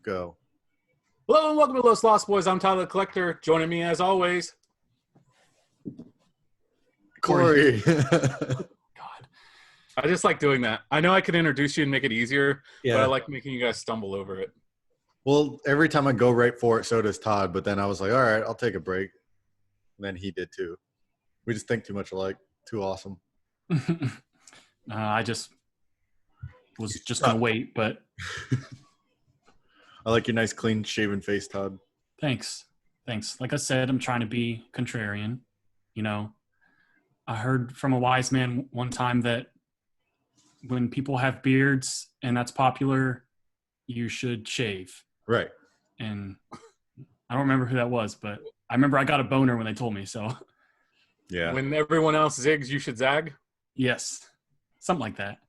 Go. Hello and welcome to Los Lost Boys. I'm Tyler the Collector. Joining me as always, Corey. God, I just like doing that. I know I could introduce you and make it easier, but I like making you guys stumble over it. Well, every time I go right for it, so does Todd. But then I was like, all right, I'll take a break. And then he did too. We just think too much alike. Too awesome. I just was just going to wait, but I like your nice, clean shaven face, Todd. thanks. Like I said, I'm trying to be contrarian. You know, I heard from a wise man one time that when people have beards and that's popular, you should shave. Right. And I don't remember who that was, but I remember I got a boner when they told me. So Yeah. When everyone else zigs, you should zag. yes, something like that.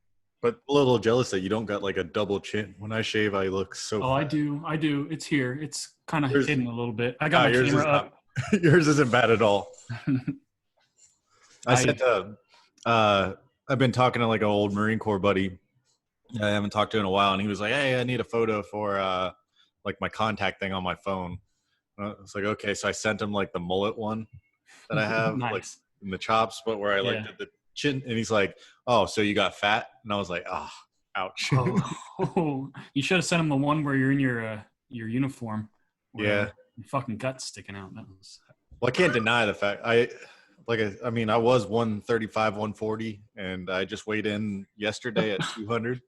But a little jealous that you don't got like a double chin. When I shave, I look so Oh, fat. I do. It's here. It's kind of Yours- hidden a little bit. I got my yours camera is up. not- yours isn't bad at all. I've been talking to like an old Marine Corps buddy I haven't talked to in a while, and he was like, hey, I need a photo for like my contact thing on my phone. I was like, okay, so I sent him like the mullet one that I have, Nice. like in the chops, but where I like did the chin, and he's like, oh, so you got fat? And I was like, oh, ouch. Oh, you should have sent him the one where you're in your uniform. Where Yeah. your fucking guts sticking out. That was. Well, I can't deny the fact I was 135, 140, and I just weighed in yesterday at 200.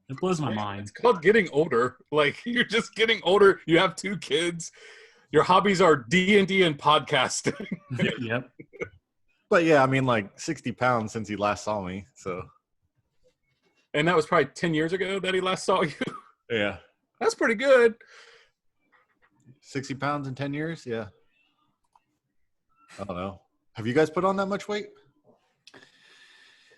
It blows my mind. It's called getting older. Like, you're just getting older. You have 2 kids. Your hobbies are D&D and podcasting. Yep. But yeah, I mean, like 60 pounds since he last saw me. So And that was probably 10 years ago that he last saw you. yeah, That's pretty good. 60 pounds in 10 years. Yeah. I don't know. Have you guys put on that much weight?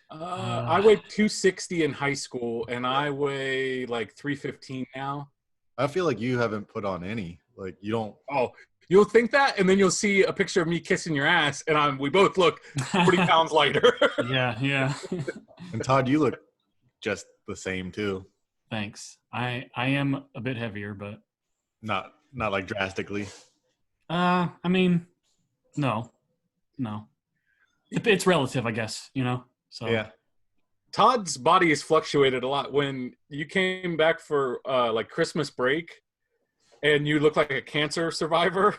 I weighed 260 in high school, and I weigh like 315 now. I feel like you haven't put on any. Like you don't. Oh, you'll think that, and then you'll see a picture of me kissing your ass, and we both look 40 pounds lighter. Yeah. And Todd, you look just the same too. Thanks. I am a bit heavier, but Not like drastically. I mean, no. It's relative, I guess. You know. So Yeah. Todd's body has fluctuated a lot. When you came back for like Christmas break, and you look like a cancer survivor.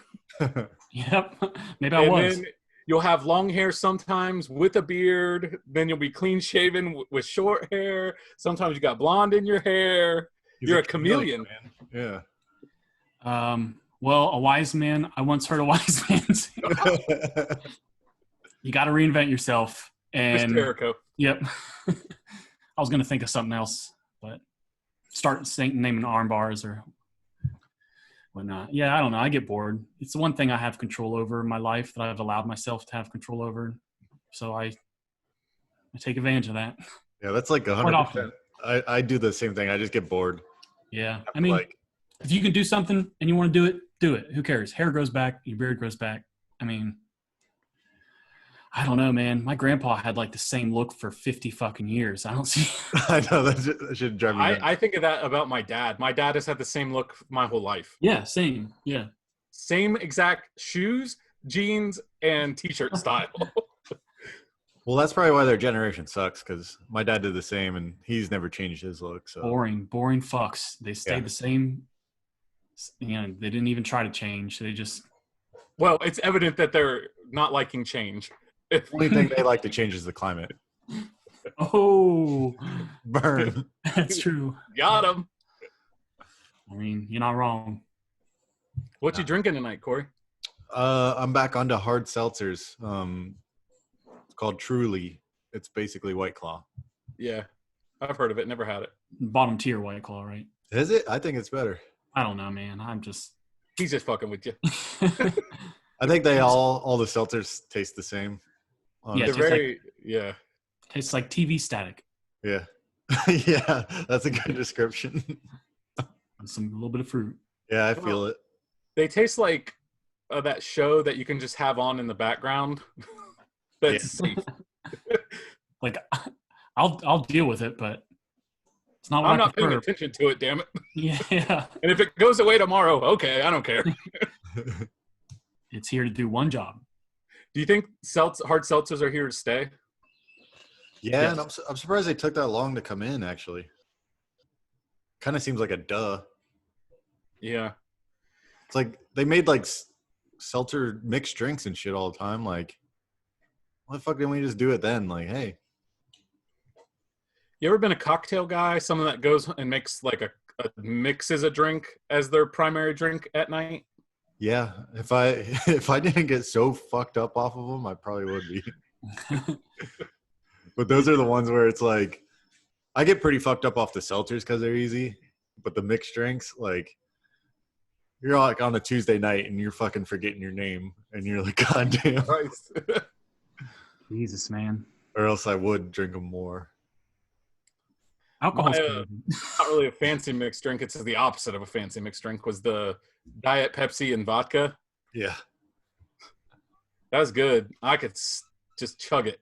Yep. Maybe I was. Then you'll have long hair sometimes with a beard. Then you'll be clean shaven with short hair. Sometimes you got blonde in your hair. You're a chameleon. Man. Yeah. Well, a wise man. I once heard a wise man say, "You got to reinvent yourself." And Mr. Jericho. yep. I was gonna think of something else, but start naming arm bars or whatnot. Yeah, I don't know. I get bored. It's the one thing I have control over in my life that I've allowed myself to have control over. So I take advantage of that. Yeah, that's like 100%. I do the same thing. I just get bored. Yeah. I mean, if you can do something and you want to do it, do it. Who cares? Hair grows back. Your beard grows back. I mean, I don't know, man. My grandpa had like the same look for 50 fucking years. I don't see. I know that should drive me nuts. I think of that about my dad. My dad has had the same look my whole life. Yeah, same. Yeah. Same exact shoes, jeans, and t-shirt style. Well, that's probably why their generation sucks, because my dad did the same, and he's never changed his look. So Boring fucks. They stayed the same. You know, they didn't even try to change. They just. Well, it's evident that they're not liking change. the only thing they like to change is the climate. Oh, Burn. that's true. Got him. I mean, you're not wrong. What you drinking tonight, Corey? I'm back onto hard seltzers. It's called Truly. It's basically White Claw. Yeah, I've heard of it. Never had it. Bottom tier White Claw, right? Is it? I think it's better. I don't know, man. I'm just. He's just fucking with you. I think they all the seltzers taste the same. Yeah, They're tastes very yeah. Tastes like TV static. Yeah. Yeah, that's a good description. And a little bit of fruit. Yeah, I feel it. They taste like that show that you can just have on in the background. That's safe. Like, I'll deal with it, but It's not what I'm I not paying prefer. attention to it, damn it. Yeah. And if it goes away tomorrow, okay, I don't care. It's here to do one job. Do you think hard seltzers are here to stay? Yeah, Yes. and I'm surprised they took that long to come in. Actually, kind of seems like a duh. Yeah. It's like they made like seltzer mixed drinks and shit all the time. Like, why the fuck didn't we just do it then? Like, hey, You ever been a cocktail guy? Someone that goes and makes like a mixes a drink as their primary drink at night? yeah. If I if I didn't get so fucked up off of them, I probably would be. But those are the ones where it's like, I get pretty fucked up off the seltzers because they're easy. But the mixed drinks, like, you're like on a Tuesday night and you're fucking forgetting your name, and you're like, God damn. Christ. Jesus, man. Or else I would drink them more. Alcohol's My, crazy. Not really a fancy mixed drink. It's the opposite of a fancy mixed drink. Was the Diet Pepsi and vodka. Yeah. That was good. I could just chug it.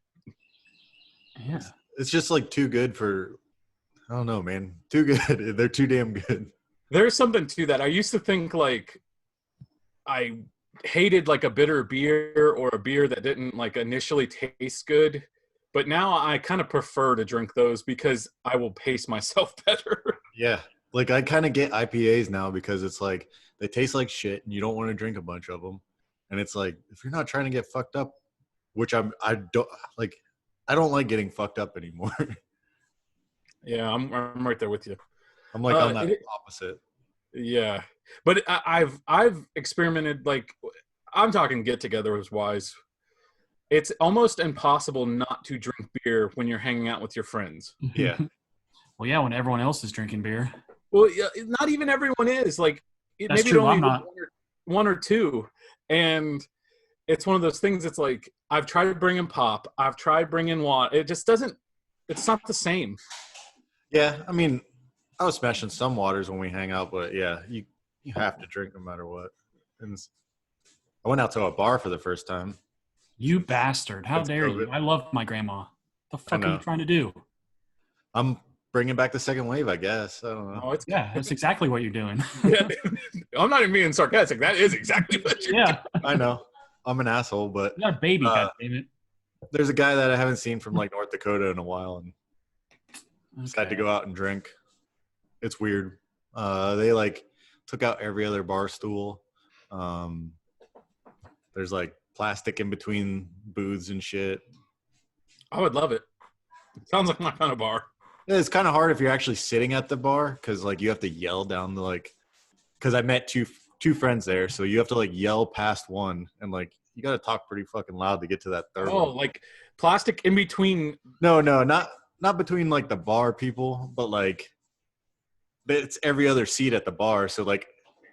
Yeah. It's just like too good for, I don't know, man. Too good. They're too damn good. There's something to that. I used to think like I hated like a bitter beer or a beer that didn't like initially taste good. But now I kind of prefer to drink those because I will pace myself better. Yeah. Like I kind of get IPAs now because it's like they taste like shit and you don't want to drink a bunch of them. And it's like, if you're not trying to get fucked up, which I don't like getting fucked up anymore. Yeah, I'm right there with you. I'm like on that it- opposite. Yeah, but I've experimented. Like I'm talking get-togethers wise. It's almost impossible not to drink beer when you're hanging out with your friends. Yeah. Well, yeah, when everyone else is drinking beer. Well, yeah, not even everyone is like That's maybe true, only I'm not. one or two, and it's one of those things. It's like I've tried bringing pop, I've tried bringing water. It just doesn't. It's not the same. Yeah. I mean, I was smashing some waters when we hang out, but yeah, you have to drink no matter what. And I went out to a bar for the first time. You bastard. How That's dare you? COVID. I love my grandma. The fuck are know. you trying to do? I'm bringing back the second wave, I guess. I don't know. Oh, it's Yeah, that's exactly what you're doing. yeah. I'm not even being sarcastic. That is exactly what you're Yeah. I know. I'm an asshole, but You got a baby, Uh, goddammit. there's a guy that I haven't seen from like North Dakota in a while, and just had to Okay. go out and drink. It's weird. They like took out every other bar stool. There's like plastic in between booths and shit. I would love it. It sounds like my kind of bar. Yeah, it's kind of hard if you're actually sitting at the bar because like you have to yell down the like. Because I met two friends there, so you have to like yell past one, and like you got to talk pretty fucking loud to get to that third Oh, one. like plastic in between. No, not between like the bar people, but like it's every other seat at the bar. So like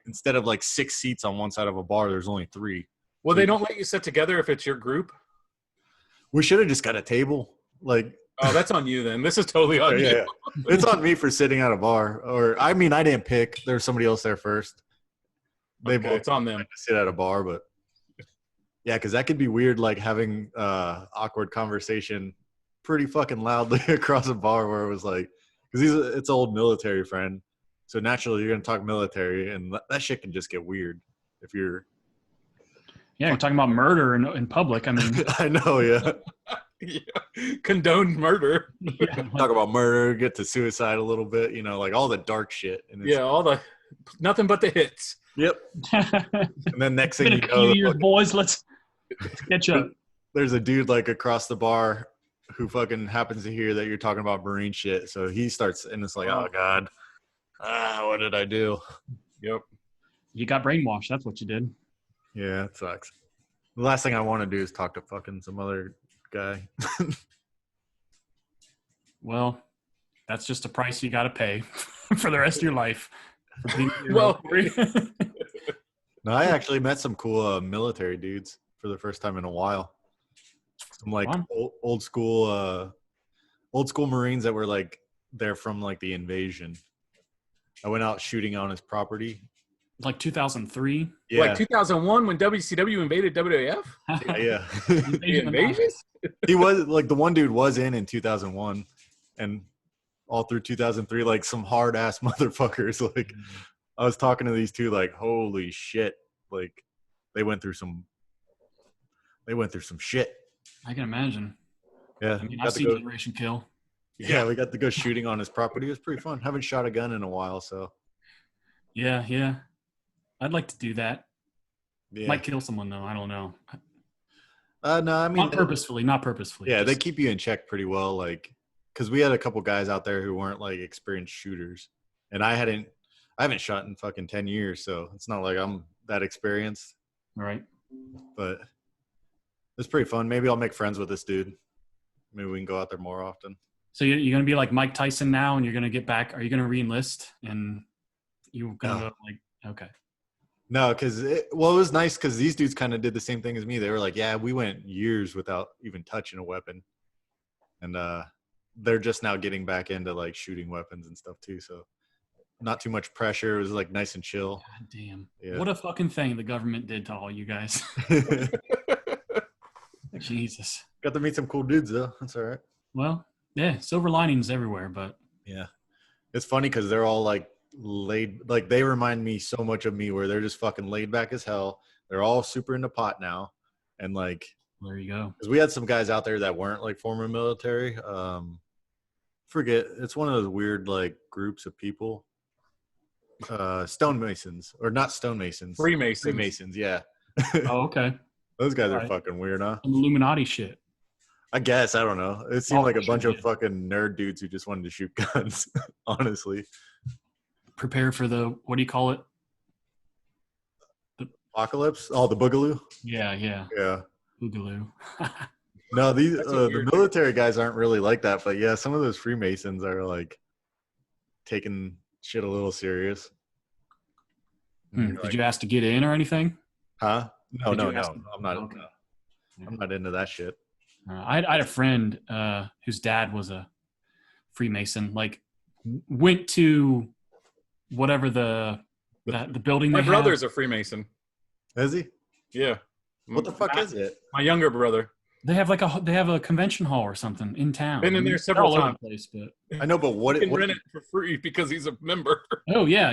instead of like 6 seats on one side of a bar, there's only 3. Well, they don't let you sit together if it's your group. We should have just got a table. Like, Oh, that's on you then. This is totally on you. yeah, it's on me for sitting at a bar. Or I mean, I didn't pick. There was somebody else there first. They Okay, both it's on them. had to sit at a bar, but yeah, because that could be weird. Like having awkward conversation pretty fucking loudly across a bar where it was like, because it's an old military friend, so naturally you're gonna talk military, and that shit can just get weird if you're. Yeah, you're talking about murder in public. I mean, I know, yeah. Yeah. Condoned murder. yeah, Talk about murder, get to suicide a little bit, you know, like all the dark shit. And it's, Yeah, all the nothing but the hits. Yep. And then next thing been you a few know, years, boys. Let's catch up. there's a dude like across the bar who fucking happens to hear that you're talking about Marine shit. So he starts, and it's like, oh God, what did I do? Yep. You got brainwashed. That's what you did. Yeah, it sucks. The last thing I want to do is talk to fucking some other guy. Well, that's just a price you got to pay for the rest of your life. for being Well- No, I actually met some cool military dudes for the first time in a while. Some like Fun. old school Marines that were like they're from like the invasion. I went out shooting on his property. like 2003. Yeah, Like 2001 when WCW invaded WWF? yeah. The invasion? He was like the one dude was in 2001, and all through 2003, like some hard ass motherfuckers. Like I was talking to these two, like holy shit, like they went through some shit. I can imagine. Yeah, I mean, got I've to seen go. Generation Kill. Yeah, we got to go shooting on his property. It was pretty fun. Haven't shot a gun in a while, so Yeah, yeah. I'd like to do that. yeah. Might kill someone though. I don't know. No, I mean, Not purposefully. Not purposefully. yeah, they just- keep you in check pretty well, like because we had a couple guys out there who weren't like experienced shooters, and I haven't shot in fucking 10 years, so it's not like I'm that experienced. All right. But it's pretty fun. Maybe I'll make friends with this dude. Maybe we can go out there more often. So you're going to be like Mike Tyson now, and you're going to get back. Are you going to re-enlist? And you going to No. go like, okay. No, because it was nice because these dudes kind of did the same thing as me. They were like, yeah, we went years without even touching a weapon. And they're just now getting back into like shooting weapons and stuff too. So not too much pressure. It was like nice and chill. God damn. Yeah. What a fucking thing the government did to all you guys. Jesus. Got to meet some cool dudes though. That's all right. Well, yeah, silver linings everywhere, but Yeah. It's funny because they're all like they remind me so much of me where they're just fucking laid back as hell. They're all super into pot now. And like, there you go. because we had some guys out there that weren't like former military. Forget, it's one of those weird like groups of people. Stonemasons, or not stonemasons. Freemasons. Freemasons, yeah. Oh, okay. Those guys are Alright. fucking weird, huh? Some Illuminati shit. I guess, I don't know. It seemed Oh, like a for bunch sure, of yeah. fucking nerd dudes who just wanted to shoot guns, honestly. Prepare for the, what do you call it? Apocalypse? Oh, the Boogaloo? Yeah, Yeah. Boogaloo. No, these That's a the weird- military guys aren't really like that, but yeah, some of those Freemasons are like taking shit a little serious. Did you ask to get in or anything? Huh? No, Did no, you ask no. them? I'm not. Okay. No, I'm not into that shit. I had a friend whose dad was a Freemason. Like, went to whatever the building. My they brother's have. a Freemason. Is he? Yeah. What the fuck is it? My younger brother. They have they have a convention hall or something in town. Been in there they're several all over times. the place, but I know, but what? You can what rent it for free because he's a member. oh yeah.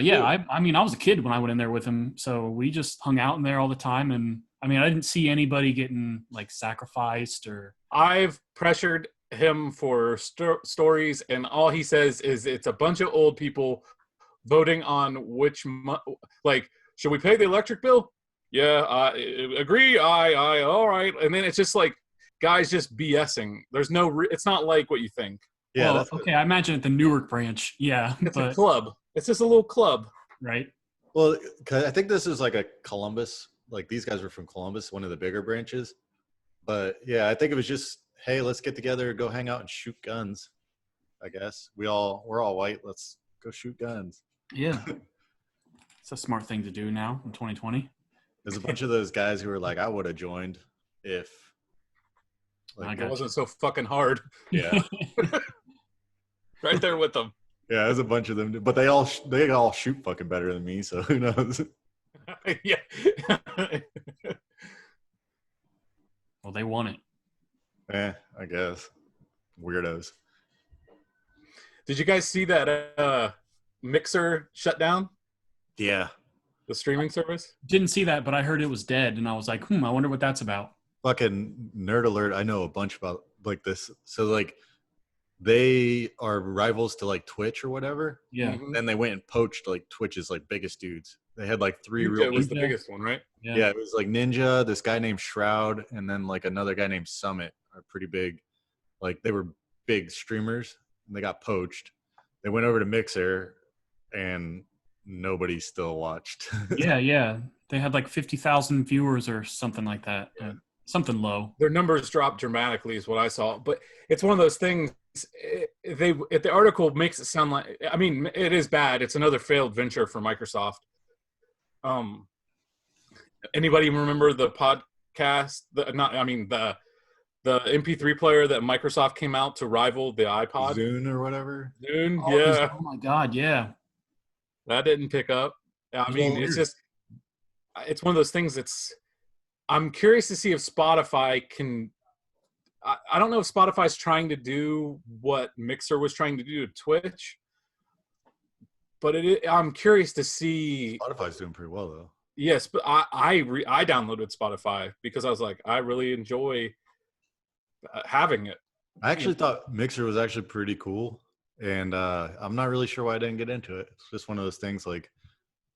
I mean, I was a kid when I went in there with him, so we just hung out in there all the time. And I mean, I didn't see anybody getting like sacrificed or. I've pressured him for stories, and all he says is it's a bunch of old people voting on which like, should we pay the electric bill? Yeah, I agree. I all right. And then it's just like guys just BSing. There's no it's not like what you think. Yeah, Well, that's okay. I imagine at the Newark branch. Yeah, It's a but club. It's just a little club. right. well. 'Cause I think this is like a Columbus. Like these guys were from Columbus, one of the bigger branches. But yeah, I think it was just, hey, let's get together, go hang out and shoot guns. I guess we're all white. Let's go shoot guns. Yeah, it's a smart thing to do now in 2020. There's a bunch of those guys who were like, I would have joined if. I Like, got It wasn't so fucking hard. yeah, Right there with them. yeah. There's a bunch of them, but they all shoot fucking better than me. So who knows? Yeah. Well, they won it. I guess weirdos. Did you guys see that Mixer shut down? Yeah, The streaming service? Didn't see that, but I heard it was dead, and I was like, I wonder what that's about. fucking nerd alert. I know a bunch about like this. So like, they are rivals to like Twitch or whatever. Yeah, Mhm. Then they went and poached like Twitch's like biggest dudes. They had like three Ninja real. was the Ninja. biggest one, right? Yeah, it was like Ninja, this guy named Shroud, and then like another guy named Summit are pretty big. Like they were big streamers, and they got poached. They went over to Mixer, and nobody still watched. yeah. They had like 50,000 viewers or something like that. Something low. Their numbers dropped dramatically, is what I saw. But it's one of those things. The article makes it sound like. I mean, it is bad. It's another failed venture for Microsoft. Anybody remember the podcast? The MP3 player that Microsoft came out to rival the iPod. Zune or whatever. Zune, Oh, yeah, oh my God, yeah. that didn't pick up. I mean, Well, it's just, it's one of those things. I'm curious to see if Spotify can I don't know if Spotify's trying to do what Mixer was trying to do to Twitch, but I'm curious to see. Spotify's doing pretty well though. Yes, but I downloaded Spotify because I was like, I really enjoy having it. I actually thought Mixer was actually pretty cool, and I'm not really sure why I didn't get into it. It's just one of those things, like,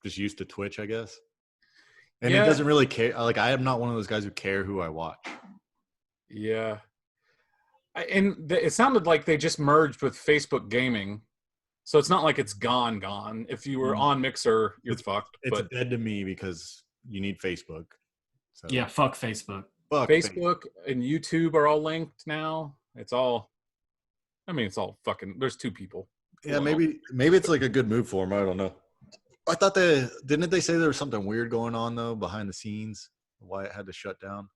just used to Twitch, I guess. And Yeah. it doesn't really care. Like, I am not one of those guys who care who I watch. Yeah. It sounded like they just merged with Facebook Gaming. So it's not like it's gone. If you were on Mixer, you're fucked. It's But dead to me because you need Facebook. So, Yeah, fuck Facebook. fuck Facebook and YouTube are all linked now. It's all fucking, there's two people. Yeah, maybe it's like a good move for them. I don't know. I thought didn't they say there was something weird going on though behind the scenes? Why it had to shut down?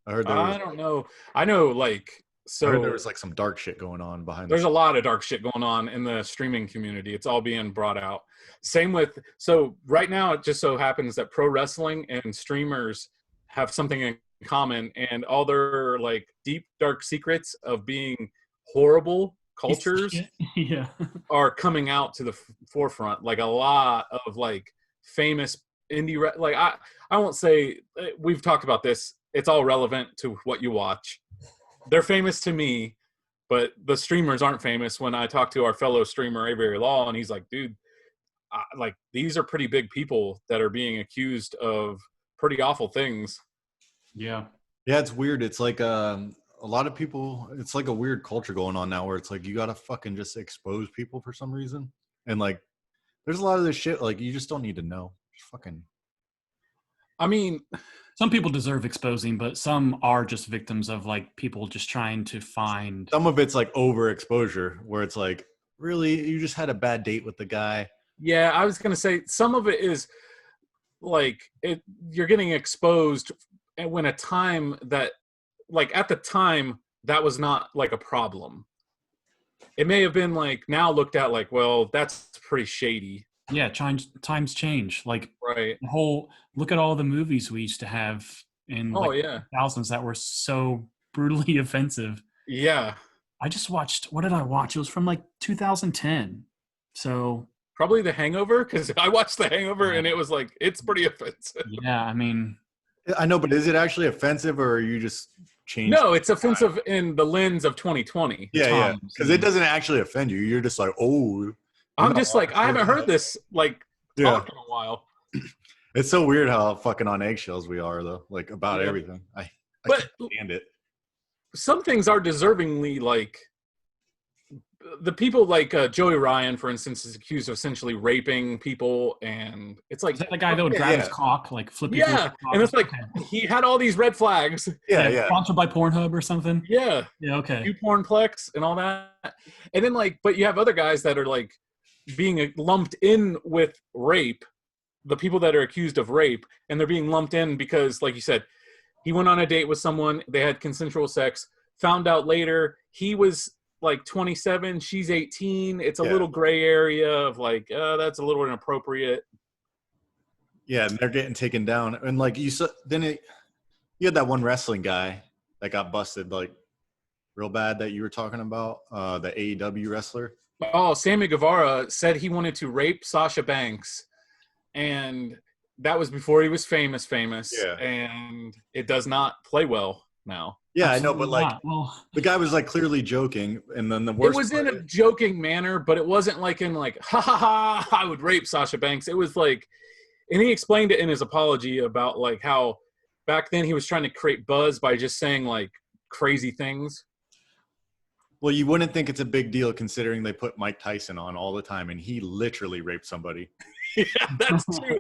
I heard I don't know. I know, like, I heard there so was like some dark shit going on behind. there's a lot of dark shit going on in the streaming community. It's all being brought out. Same with, so right now it just so happens that pro wrestling and streamers have something in common, and all their like deep dark secrets of being horrible cultures Yeah. are coming out to the forefront. Like a lot of like famous like I won't say, we've talked about this. It's all relevant to what you watch. They're famous to me, but the streamers aren't famous. When I talk to our fellow streamer Avery Law, and he's like, dude, like these are pretty big people that are being accused of pretty awful things. Yeah. Yeah, it's weird. It's like a lot of people. It's like a weird culture going on now, where it's like you gotta fucking just expose people for some reason, and like there's a lot of this shit like you just don't need to know. Just fucking. I mean, Some people deserve exposing, but some are just victims of like people just trying to find. Some of it's like overexposure, where it's like, really, you just had a bad date with the guy. yeah, I was gonna say some of it is like you're getting exposed when a time that, like, at the time that was not like a problem. It may have been like now looked at like, well, that's pretty shady. Yeah, times change. Like Right. the whole look at all the movies we used to have in Oh like yeah. thousands that were so brutally offensive. Yeah. I just watched. What did I watch? It was from like 2010. So Probably The Hangover, because I watched The Hangover and it was like, it's pretty offensive. yeah, I mean, I know, but is it actually offensive, or are you just changed? No, it's offensive in the lens of 2020. Yeah, times. because it doesn't actually offend you. You're just like, oh. I'm just like, I haven't heard this like Yeah. talk in a while. It's so weird how fucking on eggshells we are, though. Like about Yeah. everything. I But can't stand it. some things are deservingly like the people like Joey Ryan, for instance, is accused of essentially raping people, and it's like is that the guy that would grab his Yeah. cock, like flip you through yeah, his cock? and it's like Okay. he had all these red flags. Yeah. Sponsored by Pornhub or something. Yeah, Yeah, okay. you pornplex and all that, and then like, but you have other guys that are like being lumped in with rape, the people that are accused of rape, and they're being lumped in because, like you said, he went on a date with someone, they had consensual sex, found out later he was like 27, she's 18. It's a Yeah. little gray area of like, that's a little inappropriate. Yeah, and they're getting taken down. And like you said, you had that one wrestling guy that got busted like real bad that you were talking about, the AEW wrestler. Oh, Sammy Guevara said he wanted to rape Sasha Banks, and that was before he was famous. Yeah. And it does not play well now. Yeah, I know, but Absolutely like not. Well, the guy was like clearly joking, and then the worst It was in part a joking manner, but it wasn't like in like, ha ha ha, I would rape Sasha Banks. It was like, and he explained it in his apology about like how back then he was trying to create buzz by just saying like crazy things. well, you wouldn't think it's a big deal considering they put Mike Tyson on all the time, and he literally raped somebody. Yeah, that's true.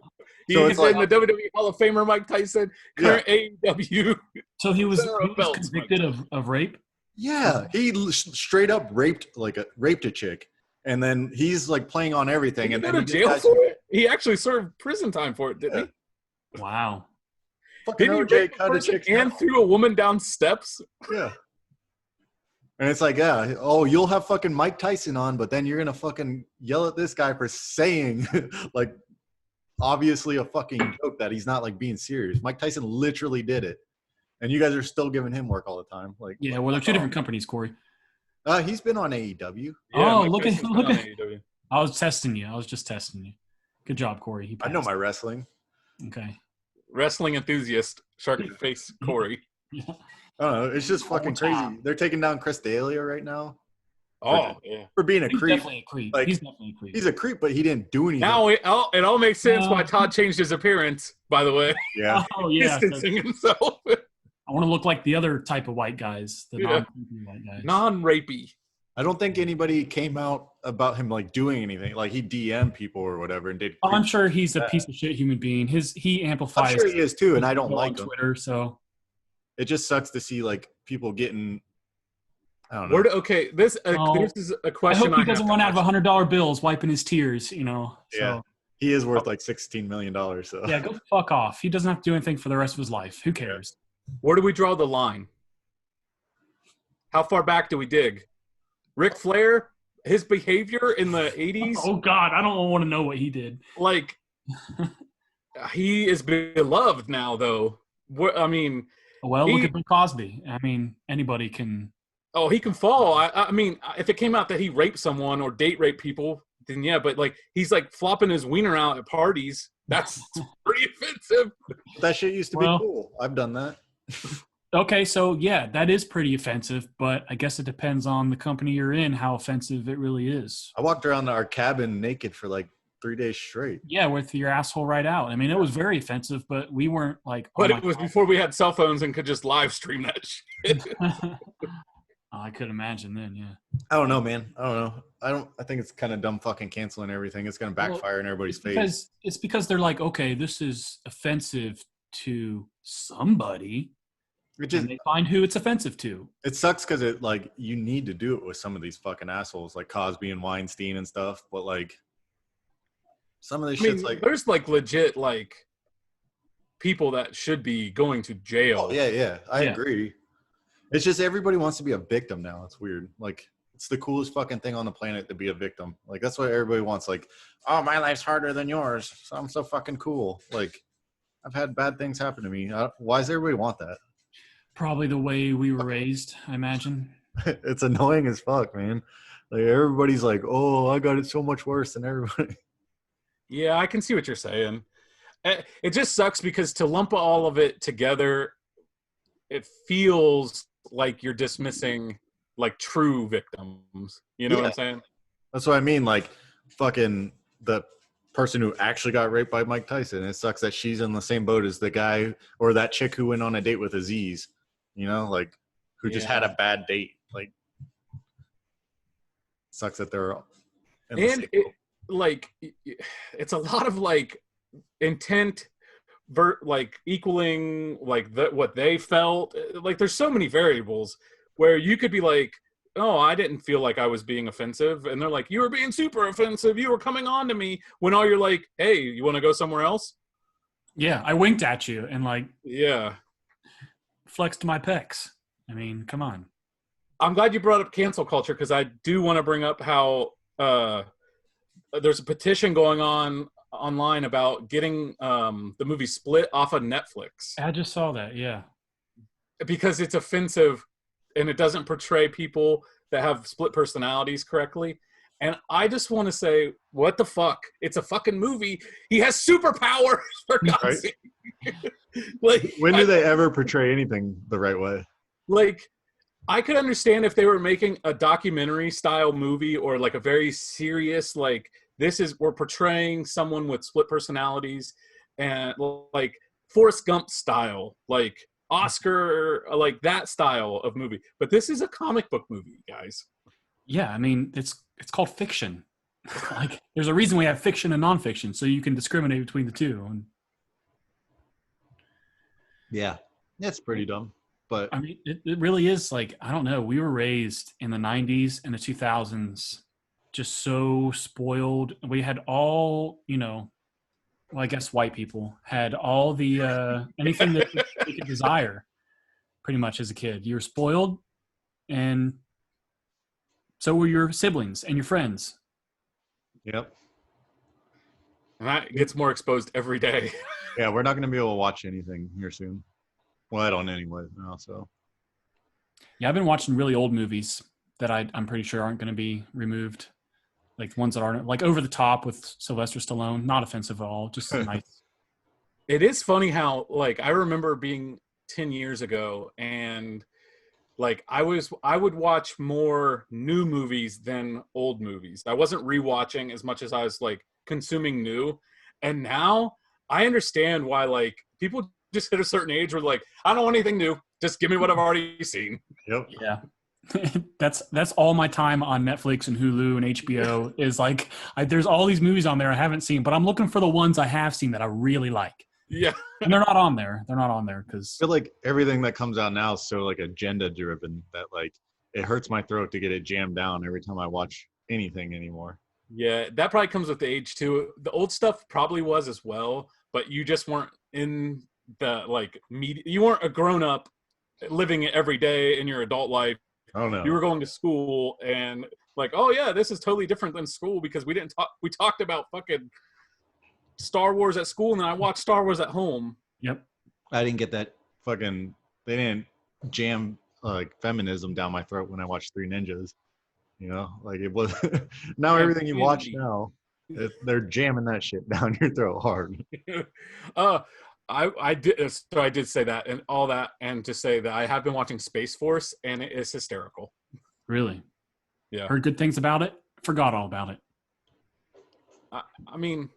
He So is it's in like- the WWE Hall of Famer Mike Tyson, current AEW. so he was Sarah Belts, convicted of rape. Yeah, he straight up raped a chick, and then he's like playing on everything, Did he and go then to he jail just for it? He actually served prison time for it, didn't he? Wow. fucking Didn't he OJ rape a cut a person chick's and mouth. threw a woman down steps? Yeah. And it's like, yeah, oh, you'll have fucking Mike Tyson on, but then you're gonna fucking yell at this guy for saying like obviously a fucking joke that he's not like being serious. Mike Tyson literally did it. And you guys are still giving him work all the time. Like, Yeah, well, they're two different companies, Corey. He's been on AEW. Oh, Mike look at- Tyson's been look on at- AEW. I was testing you. I was just testing you. Good job, Corey. He I know passed. my wrestling. Okay. Wrestling enthusiast, Shark Face Corey. I don't know. It's just All fucking the crazy. time. They're taking down Chris D'Elia right now Oh, yeah. for being a He's creep. definitely a creep. Like, He's definitely a creep. He's a creep, but he didn't do anything. Now it all makes sense why No. Todd changed his appearance, by the way. Yeah. Oh, yeah. Distancing himself. I want to look like the other type of white guys, the Yeah. non-creepy white guys. Non-rapey. I don't think anybody came out about him like doing anything. Like he DM'd people or whatever and did. Oh, I'm creep- sure he's a piece of shit human being. He I'm amplifies sure he is too, and I don't people like on him. Twitter. So It just sucks to see like people getting. I don't know. Okay, this Oh, is a I question. hope he doesn't have run to out of ask. $100 bills wiping his tears. You know. So, Yeah. He is worth like $16 million. So yeah, go fuck off. He doesn't have to do anything for the rest of his life. Who cares? Where do we draw the line? How far back do we dig? Ric Flair, his behavior in the 80s, Oh God, I don't want to know what he did. like he is beloved now, though. I mean, Well, look He- at Bill Cosby. I mean, anybody can. oh, he can fall. I mean, if it came out that he raped someone or date raped people, then yeah. But like, he's like flopping his wiener out at parties. That's pretty offensive. that shit used to Well- be cool. I've done that. Okay, so yeah, that is pretty offensive, but I guess it depends on the company you're in how offensive it really is. I walked around our cabin naked for like 3 days straight. Yeah, with your asshole right out. I mean, it was very offensive, but we weren't like. But oh it was before we had cell phones and could just live stream that shit. oh, I could imagine then. Yeah. I don't know, man. I don't know. I think it's kind of dumb fucking canceling everything. It's gonna backfire in everybody's face. Because they're like, okay, this is offensive to somebody, It just and they find who it's offensive to. it sucks because it like you need to do it with some of these fucking assholes like Cosby and Weinstein and stuff. But like some of this I mean, shit's like, there's like legit like people that should be going to jail. oh yeah, I Yeah. agree. It's just everybody wants to be a victim now. It's weird. Like it's the coolest fucking thing on the planet to be a victim. Like that's what everybody wants. Like, oh, my life's harder than yours. So I'm so fucking cool. Like I've had bad things happen to me. Why does everybody want that? Probably the way we were raised, I imagine. It's annoying as fuck, man. Like everybody's like, oh, I got it so much worse than everybody. Yeah, I can see what you're saying. It just sucks because to lump all of it together, it feels like you're dismissing like true victims. You know what I'm Yeah. saying? That's what I mean. Like fucking the person who actually got raped by Mike Tyson. It sucks that she's in the same boat as the guy or that chick who went on a date with Aziz, you know, like who just had a bad date. Like sucks that they're in the And same it, boat. like it's a lot of like intent like equaling like what they felt. Like there's so many variables where you could be like, oh, I didn't feel like I was being offensive, and they're like, you were being super offensive, you were coming on to me, when all you're like, hey, you want to go somewhere else? Yeah, I winked at you and like Yeah. flexed my pecs. I mean, come on. I'm glad you brought up cancel culture because I do want to bring up how there's a petition going on online about getting the movie Split off of Netflix I just saw that. Yeah. because it's offensive and it doesn't portray people that have split personalities correctly. And I just want to say, what the fuck? It's a fucking movie. He has superpowers, for God's Right. sake. Like, When do they ever portray anything the right way? like I could understand if they were making a documentary style movie or like a very serious like we're portraying someone with split personalities and like Forrest Gump style, like Oscar, like that style of movie. But this is a comic book movie, guys. Yeah, I mean, it's called fiction. Like, there's a reason we have fiction and nonfiction, so you can discriminate between the two. And Yeah, that's pretty dumb. But I mean, it really is like, I don't know. We were raised in the 90s and the 2000s, just so spoiled. We had all, well, I guess white people had all the anything that you could desire, pretty much as a kid. You were spoiled, and so were your siblings and your friends. yep. And that gets more exposed every day. Yeah, we're not going to be able to watch anything here soon. Well, I don't anyway now. So Yeah, I've been watching really old movies that I'm pretty sure aren't going to be removed. Like ones that aren't like Over the Top with Sylvester Stallone. Not offensive at all. Just nice. It is funny how like I remember being 10 years ago and like I would watch more new movies than old movies. I wasn't rewatching as much as I was like consuming new. And now I understand why like people just hit a certain age where like I don't want anything new. Just give me what I've already seen. yep. Yeah. That's all my time on Netflix and Hulu and HBO is like there's all these movies on there I haven't seen, but I'm looking for the ones I have seen that I really like. Yeah. And they're not on there. They're not on there because I feel like everything that comes out now is so like agenda driven that like it hurts my throat to get it jammed down every time I watch anything anymore. Yeah, that probably comes with the age too. The old stuff probably was as well, but you just weren't in the like media. You weren't a grown up living it every day in your adult life. I don't know. You were going to school and like, oh yeah, this is totally different than school because we didn't talk. We talked about fucking Star Wars at school, and then I watched Star Wars at home. yep. I didn't get that fucking. They didn't jam like feminism down my throat when I watched Three Ninjas. You know, like it was. Now Yeah, everything you watch really. now, they're jamming that shit down your throat hard. I did so I did say that and all that, and to say that I have been watching Space Force, and it is hysterical. Really. Yeah. Heard good things about it. Forgot all about it. I mean,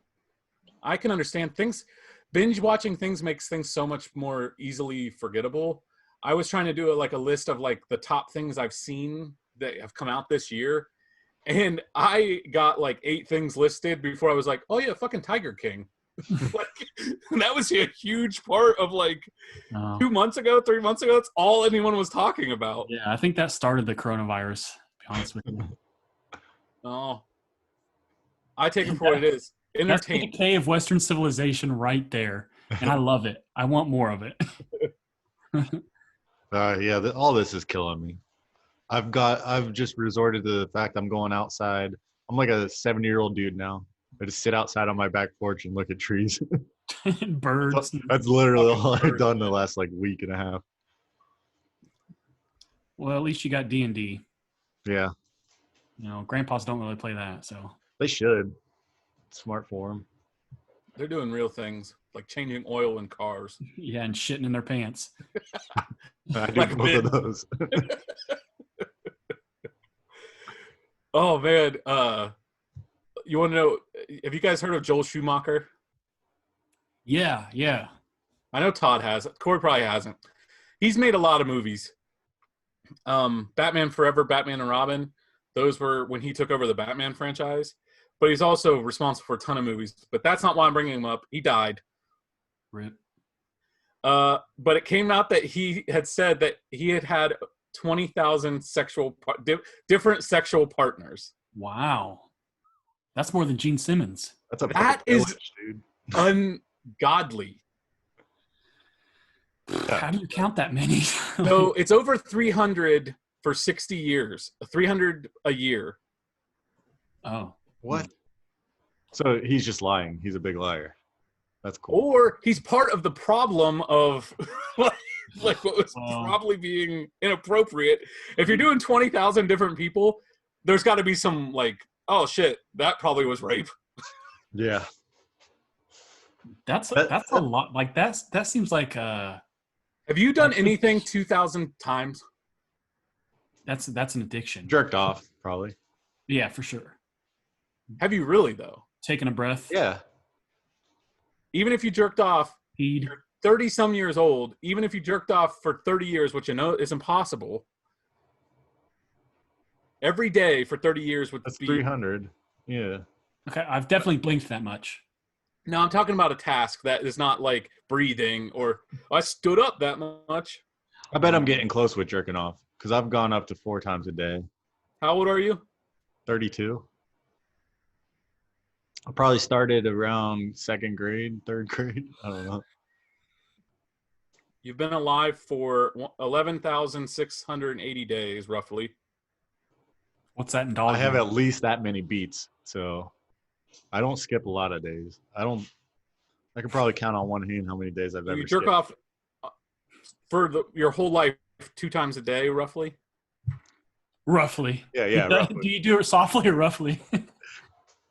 I can understand things. Binge watching things makes things so much more easily forgettable. I was trying to do like a list of like the top things I've seen that have come out this year, and I got like 8 things listed before I was like, oh yeah, fucking Tiger King. Like that was a huge part of like 2 months ago, 3 months ago. That's all anyone was talking about. Yeah, I think that started the coronavirus. To be honest with you, Oh, I take it for what it is. that's the Entertainment. decay of Western civilization right there, and I love it. I want more of it. Yeah, all this is killing me. I've just resorted to the fact I'm going outside. I'm like a 70-year-old dude now. I just sit outside on my back porch and look at trees. Birds. That's literally all I've done the last like week and a half. Well, at least you got D&D. Yeah, You know, grandpas don't really play that, so they should. Smart for them. They're doing real things like changing oil in cars. yeah, and shitting in their pants. I do Like a both bit. of those. Oh man, you want to know? Have you guys heard of Joel Schumacher? Yeah, yeah. I know Todd has. Corey probably hasn't. He's made a lot of movies. Batman Forever, Batman and Robin. Those were when he took over the Batman franchise. But he's also responsible for a ton of movies. But that's not why I'm bringing him up. He died. Rip. But it came out that he had said that he had 20,000 different sexual partners. Wow. That's more than Gene Simmons. That's a That fucking is- village, dude. Ungodly. How do you count that many? So it's over 300 for 60 years. 300 a year. Oh. What? So he's just lying. He's a big liar. That's cool. Or he's part of the problem of like what was Wow. probably being inappropriate. If you're doing 20,000 different people, there's got to be some like, oh shit, that probably was rape. Yeah. That's That- a lot. Like that seems like Have you done anything 2,000 times? that's an addiction. Jerked off, probably. Yeah, for sure. Have you really though? Taking a breath. Yeah. Even if you jerked off, Peed. 30 some years old, even if you jerked off for 30 years, which you know is impossible, every day for 30 years would That's be 300. Yeah. Okay, I've definitely blinked that much. No, I'm talking about a task that is not like breathing or I stood up that much. I bet I'm getting close with jerking off because I've gone up to 4 times a day. How old are you? 32. I probably started around second grade, third grade. I don't know. You've been alive for 11,680 days, roughly. What's that in dollars? I have at least that many beats, so I don't skip a lot of days. I could probably count on one hand how many days I've ever You jerk skipped. off for your whole life 2 times a day, roughly. Roughly. Yeah, roughly. Do you do it softly or roughly?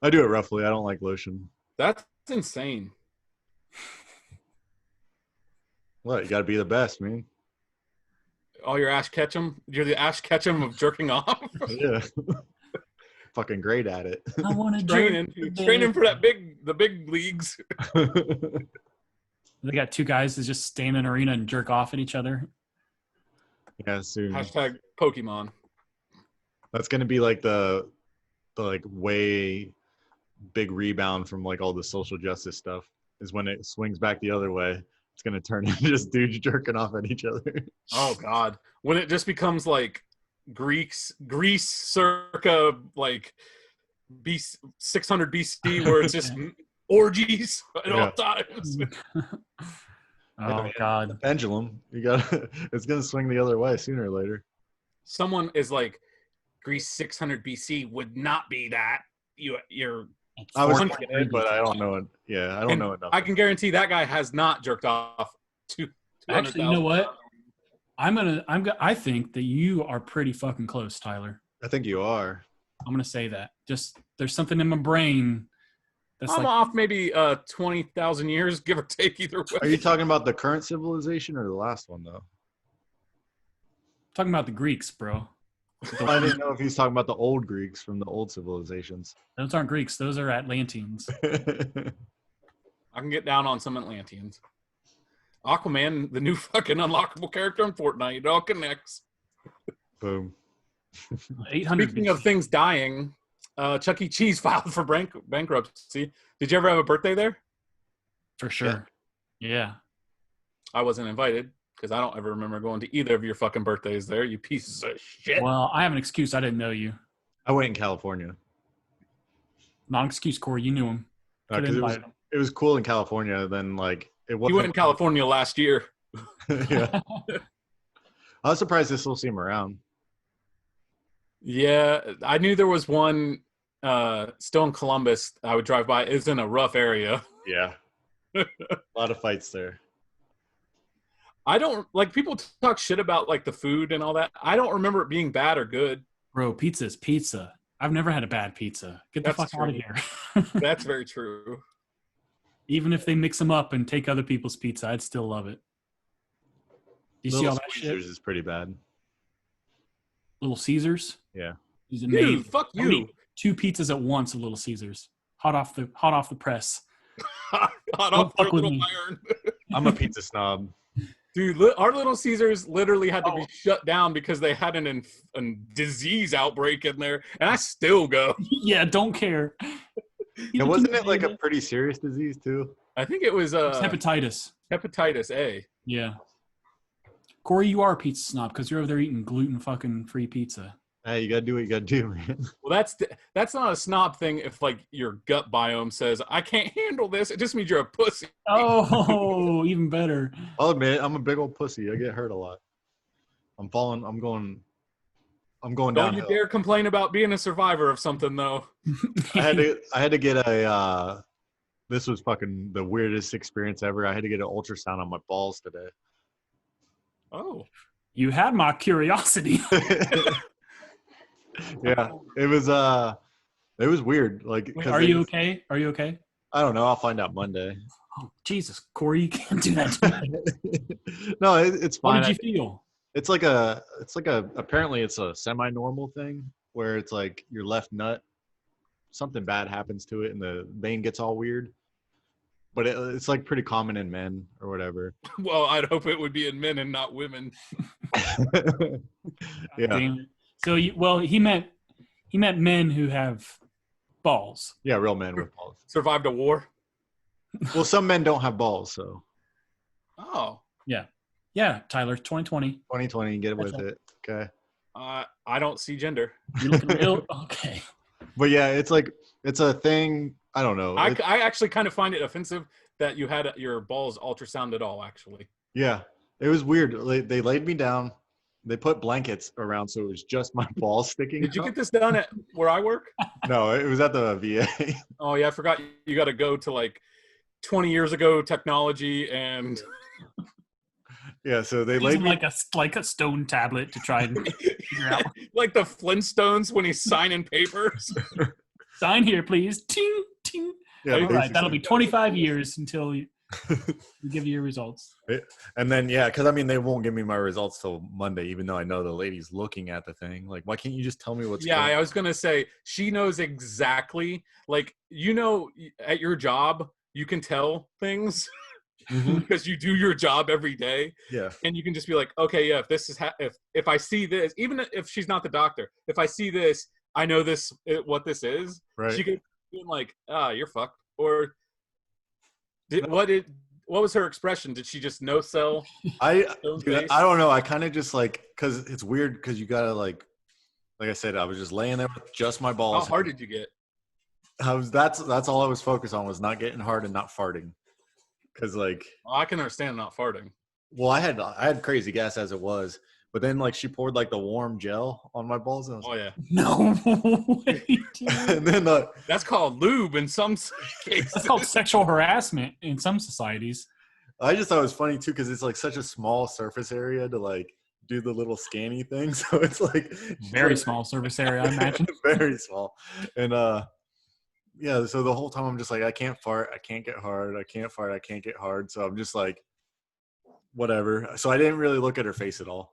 I do it roughly. I don't like lotion. That's insane. What? You got to be the best, man. Oh, you're Ash Ketchum. You're the Ash Ketchum of jerking off. Yeah. Fucking great at it. I want to training for the big leagues. They got 2 guys that just stay in an arena and jerk off at each other. Yeah, soon. Hashtag Pokemon. That's gonna be like the like way big rebound from like all the social justice stuff is when it swings back the other way. It's gonna turn into just dudes jerking off at each other. Oh God. When it just becomes like Greece circa like 600 BC where it's just orgies at all times. Oh God. The pendulum. You got it's gonna swing the other way sooner or later. Someone is like Greece 600 BC would not be that. You're I was 400 thinking it, but I don't know it. Yeah, I don't know enough. I can guarantee that guy has not jerked off to. Actually, you know what? I think that you are pretty fucking close, Tyler. I think you are. I'm gonna say that. Just there's something in my brain that's I'm like off maybe 20,000 years, give or take, either way. Are you talking about the current civilization or the last one though? talking about the Greeks, bro. I didn't know if he was talking about the old Greeks from the old civilizations. Those aren't Greeks. Those are Atlanteans. I can get down on some Atlanteans. Aquaman, the new fucking unlockable character in Fortnite. It all connects. Boom. 800. Speaking of things dying, Chuck E. Cheese filed for bankruptcy. Did you ever have a birthday there? For sure. Yeah. I wasn't invited because I don't ever remember going to either of your fucking birthdays there, you pieces of shit. Well, I have an excuse. I didn't know you. I went in California. Not an excuse, Corey. You knew him. Because it was cool in California. Then like it wasn't. You went in California last year. Yeah. I was surprised to still see him around. Yeah, I knew there was one still in Columbus. I would drive by. It's in a rough area. Yeah. A lot of fights there. I don't like people talk shit about like the food and all that. I don't remember it being bad or good. Bro, pizza's pizza. I've never had a bad pizza. Get the That's fuck out of true. here. That's very true. Even if they mix them up and take other people's pizza, I'd still love it. You see Little all that shit? Caesars is pretty bad. Little Caesars? Yeah. He's amazing. Dude, fuck I mean, you. 2 pizzas at once at Little Caesars. Hot off the press. Hot Don't off their fuck with little me. iron. I'm a pizza snob. Dude, our Little Caesars literally had to be shut down because they had a disease outbreak in there, and I still go. Yeah, don't care. Yeah, wasn't it like a pretty serious disease too? I think it was It's hepatitis? hepatitis A. Yeah. Corey, you are a pizza snob because you're over there eating gluten fucking free pizza. Hey, you gotta do what you gotta do, man. Well, that's not a snob thing. If like your gut biome says I can't handle this, it just means you're a pussy. Oh, even better. I'll admit, I'm a big old pussy. I get hurt a lot. I'm going Don't downhill. you dare complain about being a survivor of something though. I had to get a. This was fucking the weirdest experience ever. I had to get an ultrasound on my balls today. Oh, You had my curiosity. Yeah, it was weird. Like, Wait, are you okay? Are you okay? I don't know. I'll find out Monday. Oh, Jesus, Corey, you can't do that to me. No, it's fine. What did you feel? It's like apparently it's a semi-normal thing where it's like your left nut, something bad happens to it and the vein gets all weird. But it's like pretty common in men or whatever. well, I'd hope it would be in men and not women. Yeah. Damn it. So, he meant men who have balls. Yeah, real men with balls. Survived a war. Well, some men don't have balls, so Oh, Yeah, Tyler, 2020. 2020, get it with That's it. Okay. I don't see gender. You're looking real okay. But yeah, it's a thing. I don't know. I actually kind of find it offensive that you had your balls ultrasound at all. Actually, Yeah, it was weird. They laid me down. They put blankets around, so it was just my balls sticking. did you out. get this done at where I work? No, it was at the VA. Oh yeah, I forgot. You got to go to like 20 years ago technology and Yeah, so they Using laid me. like a stone tablet to try and figure out. Like the Flintstones when he's signing papers. Sign here, please. Ting, ting. Yeah, All right, that'll be basically. 25 years until you give you your results. And then yeah, because I mean they won't give me my results till Monday, even though I know the lady's looking at the thing. Like, why can't you just tell me what's Yeah, going I was gonna say she knows exactly. Like, at your job, you can tell things Mhm. because you do your job every day, Yeah. and you can just be like, okay, yeah, if this is if I see this, even if she's not the doctor, if I see this, I know what this is. Right. She could be like, you're fucked. Or what was her expression? Did she just no sell? I Stone dude, face? I don't know. I kind of just like because it's weird because you gotta like I said, I was just laying there with just my How balls. hard did you get? That's all I was focused on was not getting hard and not farting. Because like, Well, I can understand not farting. well, I had crazy gas as it was, but then like she poured like the warm gel on my balls, and, I was Oh yeah, No way. Dude. and then that's called lube in some cases. That's called sexual harassment in some societies. I just thought it was funny too because it's like such a small surface area to like do the little scanny thing, so it's like Very small service area, I imagine. very small, and yeah. So the whole time I'm just like, I can't fart, I can't get hard, I can't fart, I can't get hard. So I'm just like, whatever. So I didn't really look at her face at all.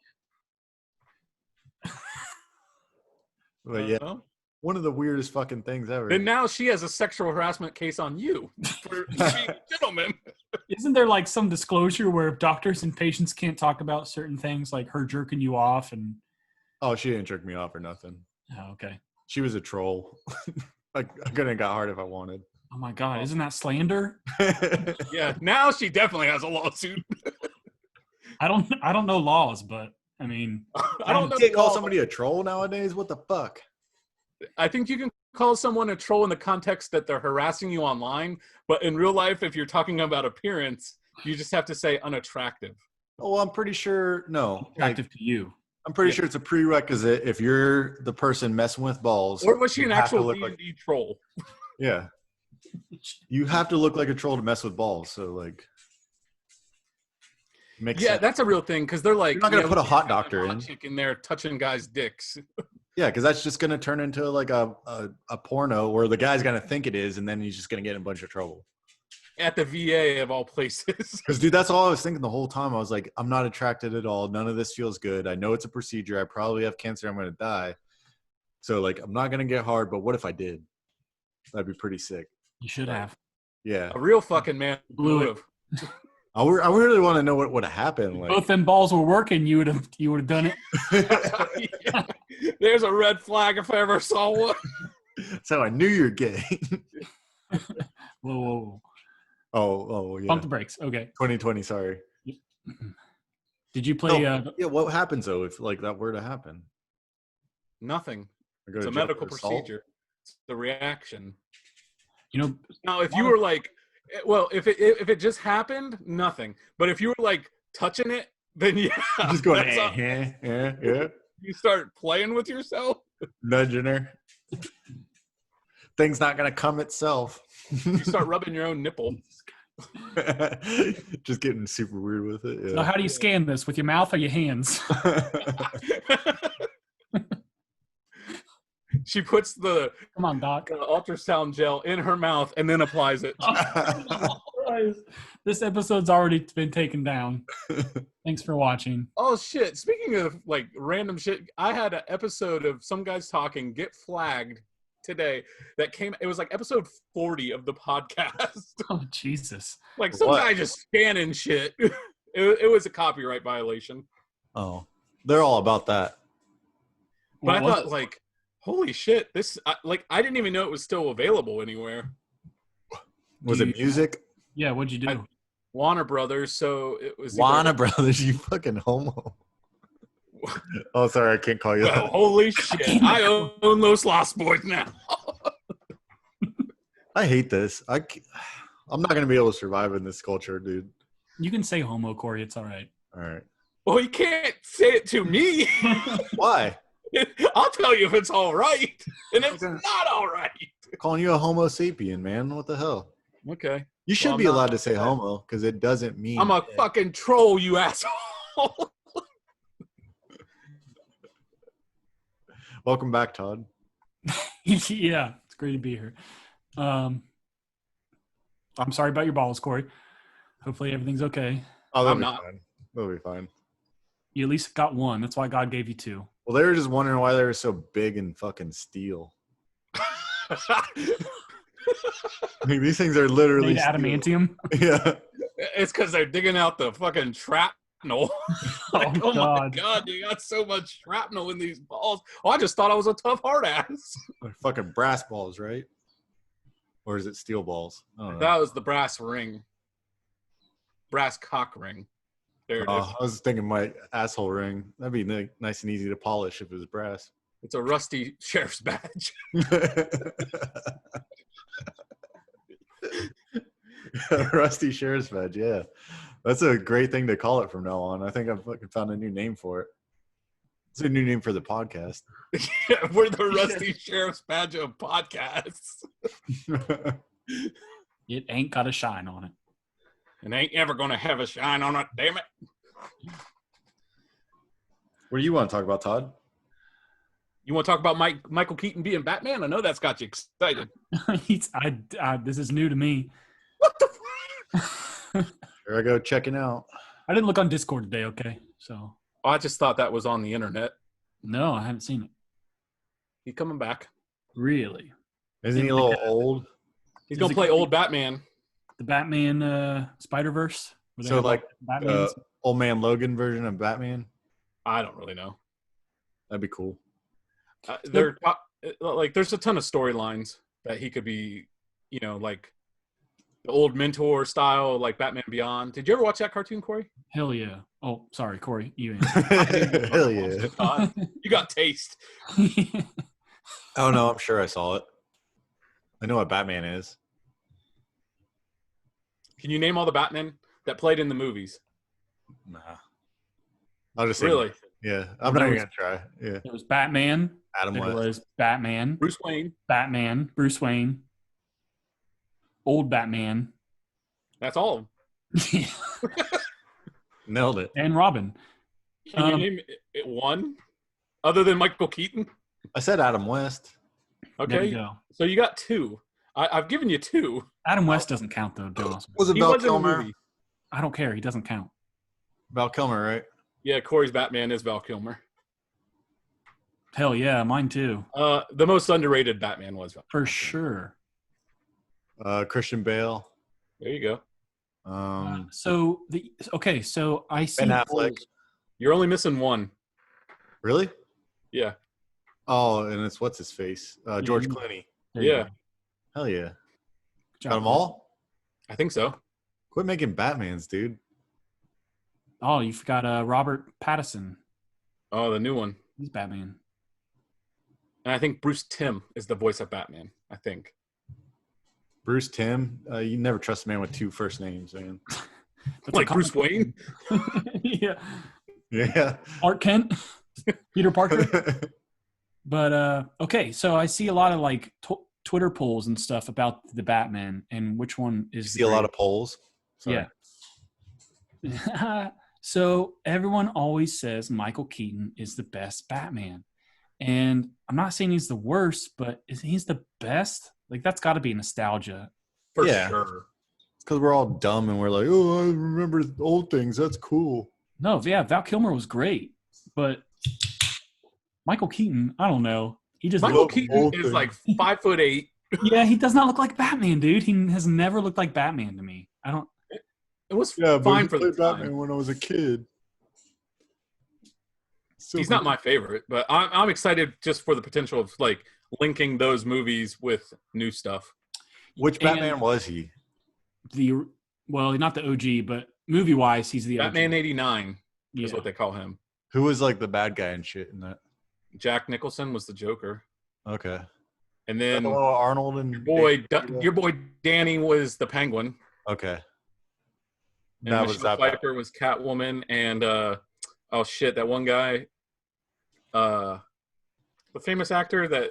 But yeah, Well, one of the weirdest fucking things ever. then now she has a sexual harassment case on you for being a gentleman. Isn't there like some disclosure where doctors and patients can't talk about certain things, like her jerking you off? And Oh, she didn't jerk me off or nothing. oh, okay. She was a troll. I couldn't have got hard if I wanted. Oh my God, isn't that slander? Yeah, now she definitely has a lawsuit. I don't know laws, but I mean, I don't know. You can't call somebody a troll nowadays. What the fuck? I think you can call someone a troll in the context that they're harassing you online, but in real life, if you're talking about appearance, you just have to say unattractive. Oh, well, I'm pretty sure. No, like, attractive to you. I'm pretty sure it's a prerequisite if you're the person messing with balls. Or was she you an have to actual look D&D like, troll? yeah, you have to look like a troll to mess with balls. So like, makes Yeah, sense. that's a real thing because they're like, You're not gonna yeah, put a we hot got doctor hot in. chick in there touching guys' dicks. Yeah, because that's just gonna turn into like a porno where the guy's gonna think it is, and then he's just gonna get in a bunch of trouble. At the VA of all places. Because dude, that's all I was thinking the whole time. I was like, I'm not attracted at all. None of this feels good. I know it's a procedure. I probably have cancer. I'm gonna die. So like, I'm not gonna get hard. But what if I did? That'd be pretty sick. You should have. Yeah, A real fucking man Blew it. would've. I really want to know what would have happened. Like, Both them balls were working. You would have done it. Yeah. There's a red flag if I ever saw one. that's how I knew you're gay. Whoa, whoa, whoa. Oh yeah. Pump the brakes. Okay. 2020. Sorry. Did you play? Yeah. What happens though if like that were to happen? Nothing. I go It's to a jail medical for assault? procedure. It's the reaction. You know, Now, if you were like, well, if it just happened, nothing. But if you were like touching it, then yeah, Just going, that's all- yeah. you start playing with yourself. Nudging her. Thing's not gonna come itself. You start rubbing your own nipple. Just getting super weird with it. so Yeah. how do you scan this? With your mouth or your hands? She puts the Come on, Doc. ultrasound gel in her mouth and then applies it. This episode's already been taken down. Thanks for watching. Oh shit! Speaking of like random shit, I had an episode of Some Guys Talking get flagged today that came. It was like episode 40 of the podcast. Oh, Jesus. Like some What? guy just scanning shit. It was a copyright violation. Oh, they're all about that. But What I was thought it? like, holy shit! I didn't even know it was still available anywhere. Was Do it you- music? Yeah, what'd you do? Warner Brothers, so it was. either- Warner Brothers, you fucking homo. Oh, sorry, I can't call you Well, that. holy shit! I own Los Lost Boys now. I hate this. I'm not gonna be able to survive in this culture, dude. You can say homo, Corey. It's all right. All right. Well, you can't say it to me. Why? I'll tell you if it's all right, and it's Okay. not all right. Calling you a homo sapien, man. What the hell? Okay, You should I'm be not- allowed to say homo because it doesn't mean. I'm a fucking troll, you asshole. Welcome back, Todd. Yeah, it's great to be here. I'm sorry about your balls, Corey. Hopefully everything's okay. Oh, they'll I'm be not. fine. They'll be fine. You at least got one. That's why God gave you two. Well, they were just wondering why they were so big and fucking steel. Like, these things are literally Made steel. adamantium. Yeah. It's because they're digging out the fucking shrapnel. Like, Oh, oh my God. God, you got so much shrapnel in these balls. Oh, I just thought I was a tough hard ass. Like fucking brass balls, right? Or is it steel balls? I don't know. That was the brass ring. Brass cock ring. There it is. I was thinking my asshole ring. That'd be nice and easy to polish if it was brass. It's a rusty sheriff's badge. Rusty Sheriff's badge, yeah. That's a great thing to call it from now on. I think I've fucking found a new name for it. It's a new name for the podcast. We're the rusty sheriff's badge of podcasts. It ain't got a shine on it. And ain't ever gonna have a shine on it, damn it. What do you want to talk about, Todd? You want to talk about Michael Keaton being Batman? I know that's got you excited. This is new to me. What the Here I go checking out. I didn't look on Discord today, okay? So, I just thought that was on the internet. no, I haven't seen it. He's coming back. Really? Isn't he a little old? He's gonna play old Batman. The Batman Spider-Verse? Where they So, have like, Batman? Old man Logan version of Batman? I don't really know. That'd be cool. There's a ton of storylines that he could be, like the old mentor style, like Batman Beyond. Did you ever watch that cartoon, Corey? Hell yeah. Oh, sorry, Corey. You Hell yeah. You got taste. Oh, no, I'm sure I saw it. I know what Batman is. Can you name all the Batmen that played in the movies? Nah. I'll just say Really? Yeah, I'm not even going to try. Yeah. There was Batman. Adam There West. was Batman. Bruce Wayne. Batman. Bruce Wayne. Old Batman. That's all of them. Nailed it. And Robin. Can you name it one other than Michael Keaton? I said Adam West. There Okay, you go. so you got two. I've given you two. Adam West doesn't count, though, Jonas. Was it He Val was in the Kilmer? movie. I don't care. He doesn't count. Val Kilmer, right? Yeah, Corey's Batman is Val Kilmer. Hell yeah, mine too. The most underrated Batman was Val. For sure. Christian Bale. There you go. So I see. Ben Affleck. You're only missing one. Really? Yeah. Oh, and it's what's his face? George Yeah. Clooney. There you Yeah. go. Hell yeah. Good job. Got them all? I think so. Quit making Batmans, dude. Oh, you forgot Robert Pattinson. Oh, the new one. He's Batman. And I think Bruce Timm is the voice of Batman. I think. Bruce Timm. You never trust a man with two first names, man. That's Like a Bruce Wayne? Yeah. Yeah. Clark Kent. Peter Parker. But okay, so I see a lot of like Twitter polls and stuff about the Batman and which one is. You see a lot of polls. Sorry. Yeah. So everyone always says Michael Keaton is the best Batman. And I'm not saying he's the worst, but he's the best. Like, that's got to be nostalgia. For Yeah. sure. It's because we're all dumb and we're like, oh, I remember old things. That's cool. No, yeah, Val Kilmer was great. But Michael Keaton, I don't know. He just Michael Old Keaton thing. is like 5'8". yeah, he does not look like Batman, dude. He has never looked like Batman to me. I don't. It was Yeah, but fine he for the played time. Batman when I was a kid. So He's not my favorite, but I'm excited just for the potential of like linking those movies with new stuff. Which And- Batman was he? Well, not the OG, but movie wise, he's the Batman OG. '89 is Yeah. what they call him. Who was like the bad guy and shit in that? Jack Nicholson was the Joker, Okay. and The then little Arnold and your boy Danny was the Penguin. Okay. And That was Michelle that. Pfeiffer was Catwoman, and oh shit, that one guy, the famous actor that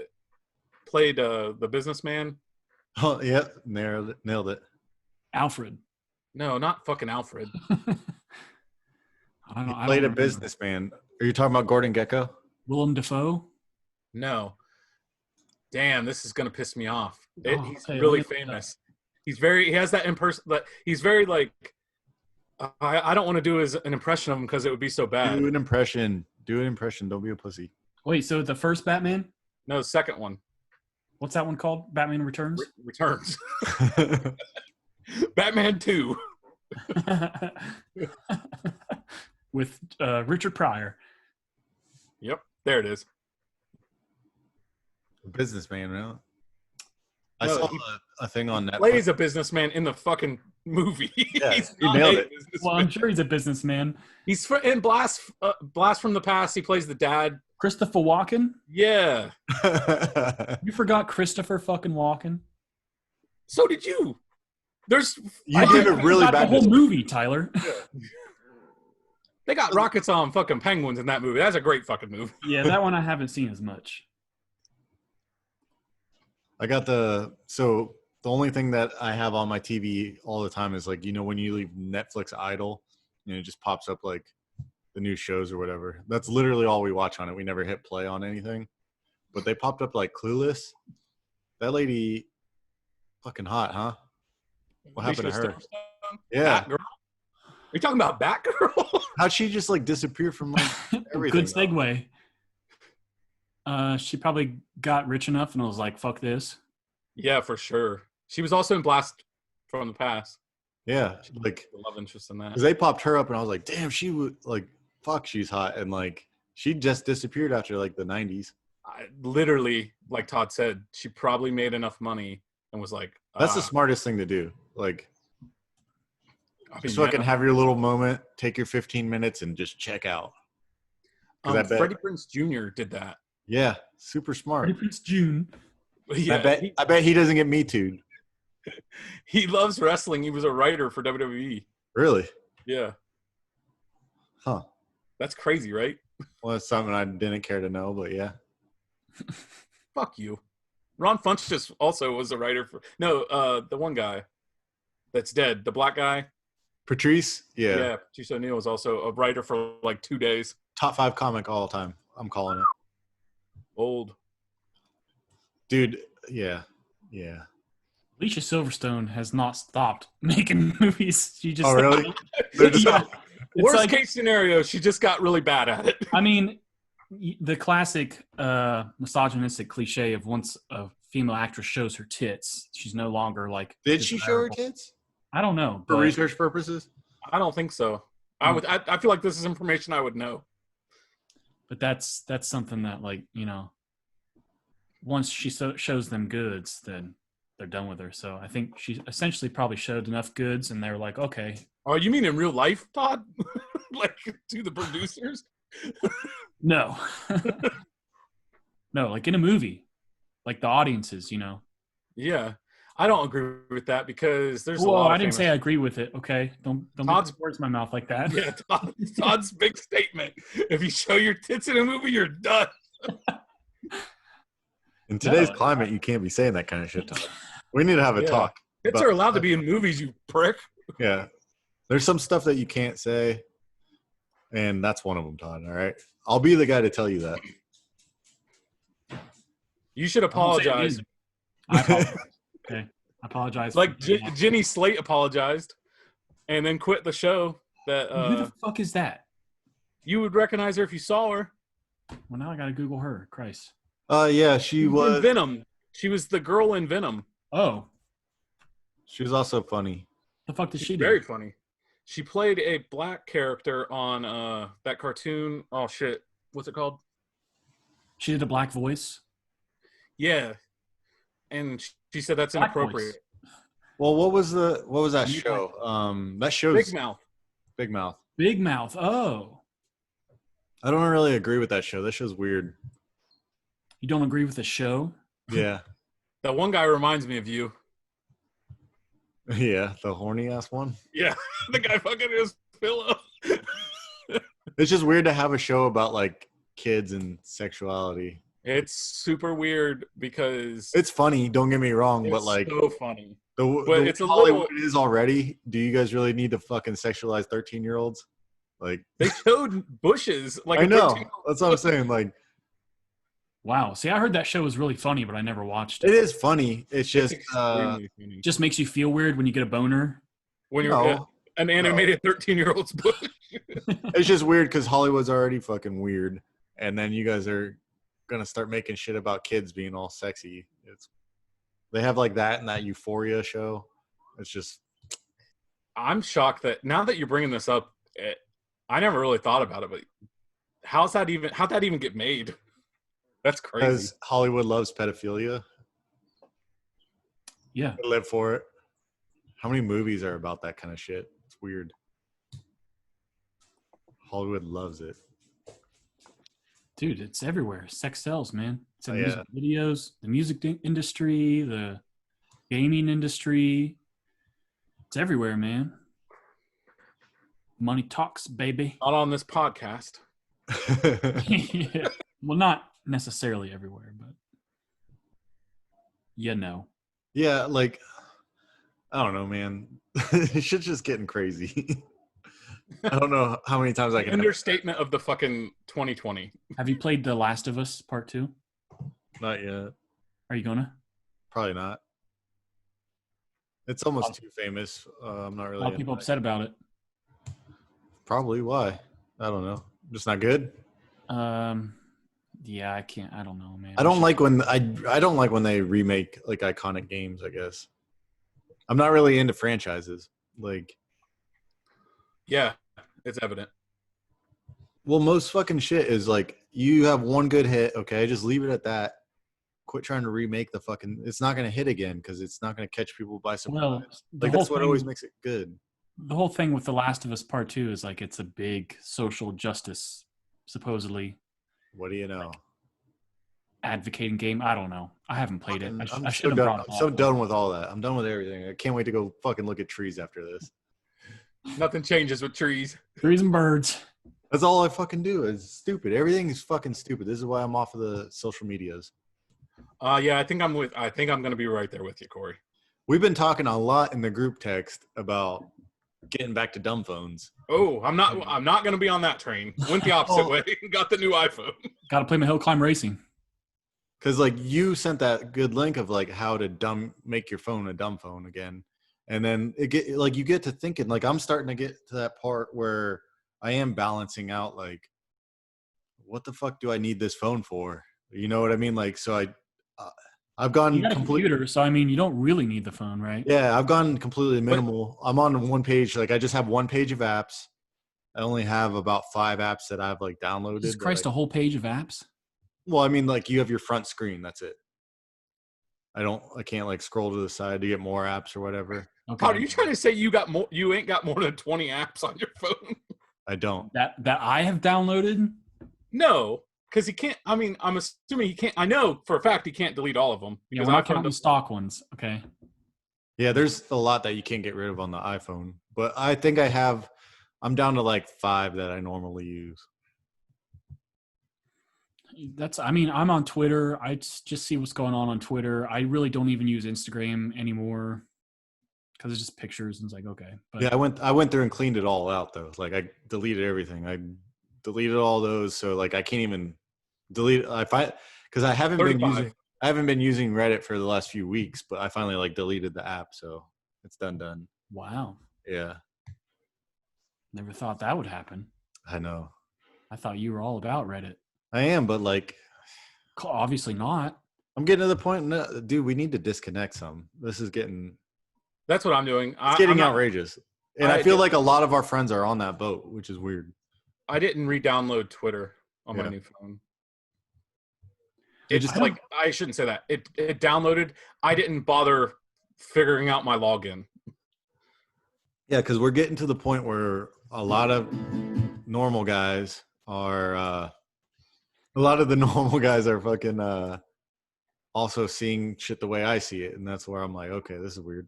played the businessman. Oh, yeah, nailed it. Alfred. No, not fucking Alfred. I He don't. I played don't a remember. businessman. Are you talking about Gordon Gekko? Willem Dafoe. No. Damn, this is gonna piss me off. Oh, He's hey, really let me look it up. famous. He has that in person. That he's very like. I don't want to do an impression of him because it would be so bad. Do an impression. Do an impression. Don't be a pussy. Wait, so the first Batman? No, the second one What's that one called? Batman Returns. returns. Batman 2. With Richard Pryor. Yep, there it is. Businessman, right? I No, saw he a thing on Netflix. Plays a businessman in the fucking movie. Yeah, He's he not nailed a it. Well, I'm businessman. sure he's a businessman. He's in Blast from the Past. He plays the dad. Christopher Walken. Yeah. You forgot Christopher fucking Walken. So did you. There's You did a really Not the bad whole description. movie, Tyler. They got rockets on fucking penguins in that movie. That's a great fucking movie. Yeah, that one I haven't seen as much. I got so the only thing that I have on my TV all the time is like, when you leave Netflix idle, it just pops up like the new shows or whatever. That's literally all we watch on it. We never hit play on anything. But they popped up like Clueless. That lady, fucking hot, huh? What happened to her? Stone? Yeah. Batgirl? Are you talking about Batgirl? How'd she just like disappear from like everything? Good segue. She probably got rich enough and was like, "Fuck this." Yeah, for sure. She was also in Blast from the Past. Yeah, like The love interest in that. because they popped her up and I was like, damn, she was like, fuck, she's hot, and like she just disappeared after like the 90s. Literally, like Todd said, she probably made enough money and was like, That's the smartest thing to do. Like, I mean, just fucking have your little moment, take your 15 minutes, and just check out. 'Cause I bet- Freddie Prinze Jr. did that. Yeah, super smart. Freddie Prinze June. Yeah, I bet he doesn't get me too. he loves wrestling. He was a writer for WWE. Really? Yeah, Huh. that's crazy, right? Well, that's something I didn't care to know, but yeah. Fuck you. Ron Funches also was a writer for the one guy that's dead, the black guy. Patrice? Yeah. Patrice O'Neal was also a writer for like 2 days. Top 5 comic all time. I'm calling it. Old. Dude, yeah. Yeah. Alicia Silverstone has not stopped making movies. She just Oh, really? They're just Yeah. It's Worst like- case scenario, she just got really bad at it. I mean, the classic misogynistic cliche of once a female actress shows her tits, she's no longer like. Did she show her desirable. tits? I don't know. For but- research purposes? I don't think so. I feel like this is information I would know. But that's something that, like, once she shows them goods, then they're done with her. So I think she essentially probably showed enough goods, and they were like, okay. Oh, you mean in real life, Todd? Like to the producers? No. No, like in a movie, like the audiences, Yeah, I don't agree with that because there's a Whoa, lot. Of I didn't say I famous- agree with it. Okay, don't Todd's- put words in my mouth like that. Yeah, Todd's big statement. If you show your tits in a movie, you're done. In today's No. climate, you can't be saying that kind of shit. Todd. We need to have a Yeah. talk. Tits But- are allowed to be in movies, you prick. Yeah. There's some stuff that you can't say, and that's one of them, Todd. All right. I'll be the guy to tell you that. You should I won't say it apologize. either. I apologize. Okay, I apologize. Like for doing that. Jenny Slate apologized, and then quit the show. That Who the fuck is that? you would recognize her if you saw her. Well, now I gotta Google her. Christ. Yeah, she In was. Venom. She was the girl in Venom. Oh, She was also funny. the fuck did She's she do? very funny. She played a black character on that cartoon. Oh shit, what's it called? She did a black voice. Yeah, and she said that's Black inappropriate. voice. Well, what was that You show? That show's Big Mouth. Big Mouth. Big Mouth. Oh, I don't really agree with that show. That show's weird. you don't agree with the show? Yeah. That one guy reminds me of you. Yeah, the horny ass one. Yeah, the guy fucking his pillow. It's just weird to have a show about like kids and sexuality. It's super weird because It's funny, don't get me wrong, but it's like so funny. the but way it's a Hollywood little- is already. Do you guys really need to fucking sexualize 13-year-olds? Like They showed bushes. Like I a know. 13-year-old That's what I'm saying. Like Wow. See, I heard that show was really funny, but I never watched it it. is funny. It's just extremely funny. Just makes you feel weird when you get a boner. When you're no. an animated 13-year-old's bush. It's just weird because Hollywood's already fucking weird, and then you guys are gonna start making shit about kids being all sexy. They have like that and that Euphoria show. It's just I'm shocked that now that you're bringing this up, I never really thought about it, but how'd that even get made? That's crazy. because Hollywood loves pedophilia. Yeah. They live for it. How many movies are about that kind of shit? It's weird. Hollywood loves it. Dude, it's everywhere. Sex sells, man. It's in Oh, yeah. music videos, the music industry, the gaming industry. It's everywhere, man. Money talks, baby. Not on this podcast. Yeah. Well, not necessarily everywhere, but you know. Yeah, like I don't know, man. Shit's just getting crazy. I don't know how many times I can. Understatement of the fucking 2020. Have you played The Last of Us Part 2? Not yet. Are you gonna? Probably not. It's almost too famous. I'm not A really. lot of people into it. upset about it. Probably. Why? I don't know. Just not good. Yeah, I can't. I don't know, man. I don't like when I don't like when they remake like iconic games. I guess I'm not really into franchises. Like, Yeah, it's evident. well, most fucking shit is like you have one good hit. Okay, just leave it at that. Quit trying to remake the fucking. It's not gonna hit again because it's not gonna catch people by surprise. Well, Like that's what always makes it good. the whole thing with The Last of Us Part 2 is like it's a big social justice, supposedly What do you know? advocating game. I don't know. I haven't played it. I I'm should so have done. brought it I'm so up. done with all that. I'm done with everything. I can't wait to go fucking look at trees after this. Nothing changes with trees. Trees and birds. That's all I fucking do. It's stupid. Everything is fucking stupid. This is why I'm off of the social medias. Yeah, I think I'm gonna be right there with you, Corey. We've been talking a lot in the group text about getting back to dumb phones. Oh, I'm not gonna be on that train. Went the opposite Oh. way. Got the new iPhone. Got to play my hill climb racing. Because like you sent that good link of like how to make your phone a dumb phone again, and then you get to thinking like I'm starting to get to that part where I am balancing out like, what the fuck do I need this phone for? You know what I mean? Like so I've gone You got a completely. computer, so I mean, you don't really need the phone, right? Yeah, I've gone completely minimal. I'm on one page. Like I just have one page of apps. I only have about 5 apps that I've like downloaded. Jesus Christ, a whole page of apps. Well, I mean, like you have your front screen. That's it. I can't like scroll to the side to get more apps or whatever. Okay. Are you trying to say you ain't got more than 20 apps on your phone? I don't. that I have downloaded? No, because he can't. I mean, I'm assuming he can't. I know for a fact he can't delete all of them. Yeah, because we're not iPhone counting the does- stock ones. Okay. Yeah, there's a lot that you can't get rid of on the iPhone, but I think I'm down to like 5 that I normally use. I mean, I'm on Twitter. I just see what's going on Twitter. I really don't even use Instagram anymore because it's just pictures and it's like, okay. But Yeah, I went through and cleaned it all out though. Like I deleted everything. I deleted all those, so like I can't even delete. Because I haven't been 35. using Reddit for the last few weeks, but I finally like deleted the app, so it's done. wow. Yeah, Never thought that would happen. I know. I thought you were all about Reddit. I am, but like Obviously not. I'm getting to the point. No, dude, we need to disconnect some. This is getting That's what I'm doing. it's getting I'm not- outrageous, and I I feel did- like a lot of our friends are on that boat, which is weird. I didn't re-download Twitter on my Yeah. new phone. It It's just just like I shouldn't say that. It downloaded. I didn't bother figuring out my login. Yeah, because we're getting to the point where a lot of normal guys are a lot of the normal guys are fucking also seeing shit the way I see it, and that's where I'm like, okay, this is weird.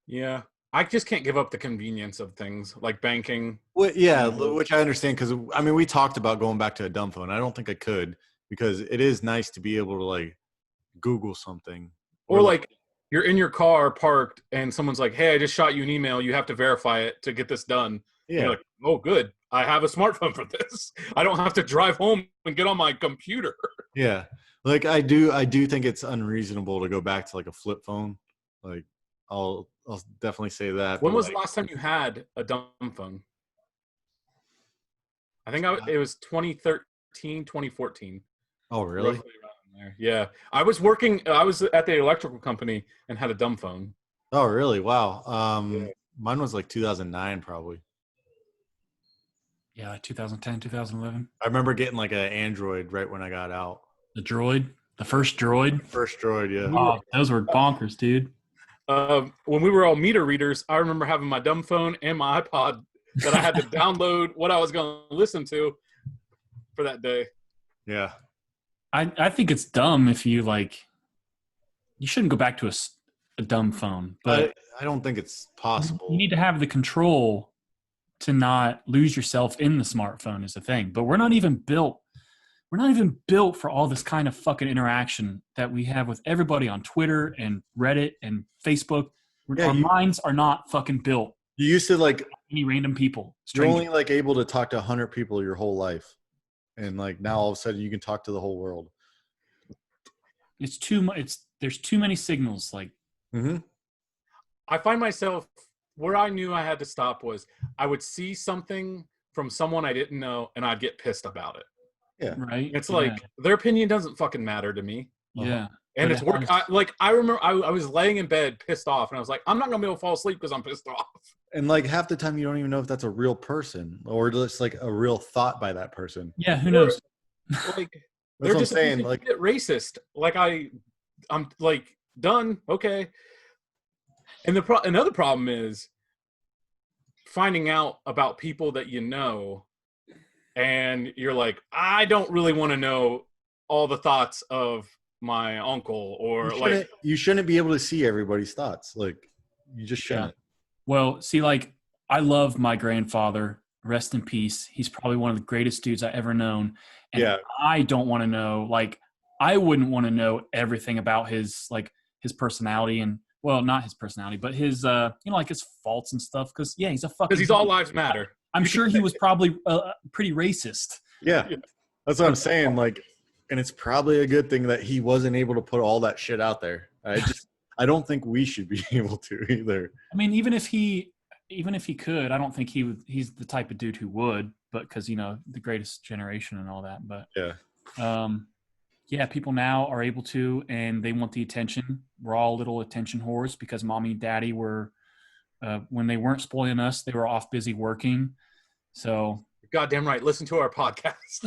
Yeah, I just can't give up the convenience of things like banking. Well, yeah, which I understand because I mean we talked about going back to a dumb phone. I don't think I could because it is nice to be able to like Google something Or like you're in your car parked and someone's like, "Hey, I just shot you an email. You have to verify it to get this done." You're Yeah. like, oh, good. I have a smartphone for this. I don't have to drive home and get on my computer. Yeah. Like I do think it's unreasonable to go back to like a flip phone. Like I'll definitely say that. When but, was like, the last time you had a dumb phone? I think it was 2013, 2014. oh really? Roughly around there. Yeah. I was at the electrical company and had a dumb phone. Oh really? Wow. Yeah. Mine was like 2009 probably. Yeah, 2010, 2011. I remember getting like an Android right when I got out. The Droid, the first Droid. First Droid, yeah. Oh, those were bonkers, dude. When we were all meter readers, I remember having my dumb phone and my iPod that I had to download what I was going to listen to for that day. Yeah. I think it's dumb if you you shouldn't go back to a dumb phone, but I don't think it's possible. you need to have the control to not lose yourself in the smartphone is the thing. But we're not even built for all this kind of fucking interaction that we have with everybody on Twitter and Reddit and Facebook. Yeah, Our minds are not fucking built. You used to like Any random people. you're Strangers. only like able to talk to 100 people your whole life. And like now all of a sudden you can talk to the whole world. It's too much. There's too many signals. Like, Mm-hmm. I find myself where I knew I had to stop was I would see something from someone I didn't know and I'd get pissed about it. right? It's like their opinion doesn't fucking matter to me. yeah. And But it's it work. has- I remember I was laying in bed pissed off and I was like, I'm not going to be able to fall asleep because I'm pissed off. And like half the time you don't even know if that's a real person or just like a real thought by that person. Yeah, who knows? Like, That's they're what I'm just saying. a Like bit racist. Like I'm like done. Okay. And another problem is finding out about people that you know, and you're like, I don't really want to know all the thoughts of my uncle or like. you shouldn't be able to see everybody's thoughts. Like you just shouldn't. Well, see, like, I love my grandfather. Rest in peace. He's probably one of the greatest dudes I ever known. And Yeah. I don't want to know, like, I wouldn't want to know everything about his personality and, well, not his personality, but his, like his faults and stuff. Because, yeah, he's a fucking. Because he's all lives matter. I'm sure he was probably pretty racist. Yeah. That's what I'm saying. Like, and it's probably a good thing that he wasn't able to put all that shit out there. I don't think we should be able to either. I mean, even if he could, I don't think he would. He's the type of dude who would, but because the greatest generation and all that. But yeah, people now are able to, and they want the attention. We're all little attention whores because mommy and daddy were, when they weren't spoiling us, they were off busy working. So, Goddamn right. Listen to our podcast.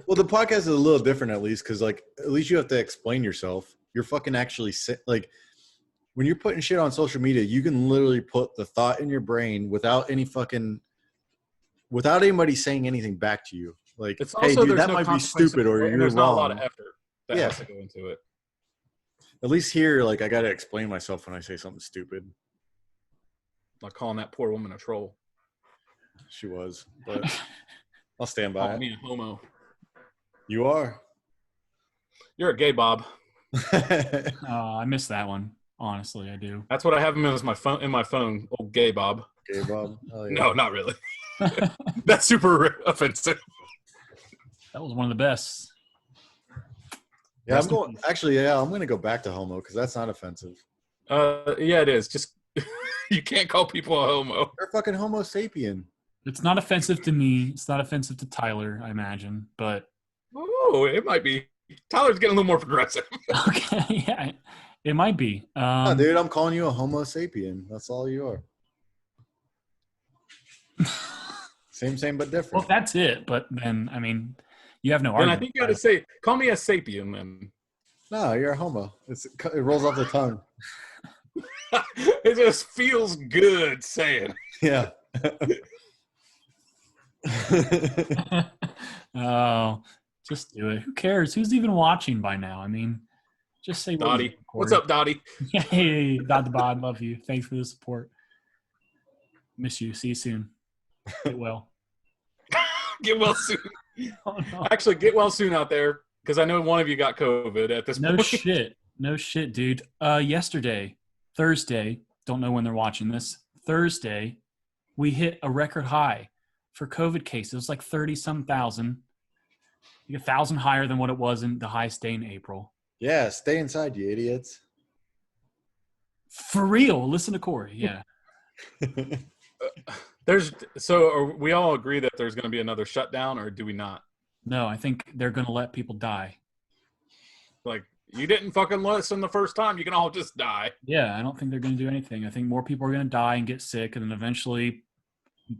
Well, the podcast is a little different at least because like at least you have to explain yourself. You're fucking actually like when you're putting shit on social media, you can literally put the thought in your brain without anybody saying anything back to you. Like, It's hey, also dude, there's that no might be consequence stupid or and you're there's wrong. not a lot of effort that Yeah. has to go into it. At least here, like I gotta explain myself when I say something stupid. Like calling that poor woman a troll. She was, but I'll stand by Calling it. me a homo. You are. You're a gay Bob. I miss that one. Honestly, I do. That's what I have him as my phone in my phone. Old gay Bob. Okay, Bob. Oh, yeah. No, not really. That's super offensive. That was one of the best. Yeah, I'm going. Actually, yeah, I'm gonna go back to homo because that's not offensive. Yeah, it is. Just you can't call people a homo. They're fucking Homo sapien. It's not offensive to me. It's not offensive to Tyler, I imagine. But Oh, it might be. Tyler's getting a little more progressive. okay, yeah, it might be. Oh, dude, I'm calling you a Homo sapien. That's all you are. Same, but different. Well, that's it. But then, I mean, you have no And I argument. think you got to say, call me a sapien, then. No, you're a homo. It rolls off the tongue. It just feels good saying. Yeah. Oh, just do it. Who cares? Who's even watching by now? I mean, just say what Dottie. What's up, Dottie? Hey, Dot the Bod, love you. Thanks for the support. Miss you. See you soon. Get well. Get well soon. Oh, no. Actually, get well soon out there, because I know one of you got COVID at this No point. shit. No shit, dude. Yesterday, Thursday, don't know when they're watching this. Thursday, we hit a record high for COVID cases. It was like 30-some thousand, like 1,000 higher than what it was in the highest day in April. Yeah, stay inside, you idiots. For real. Listen to Corey. Yeah. We all agree that there's going to be another shutdown, or do we not? No, I think they're going to let people die. Like, you didn't fucking listen the first time. You can all just die. Yeah, I don't think they're going to do anything. I think more people are going to die and get sick, and then eventually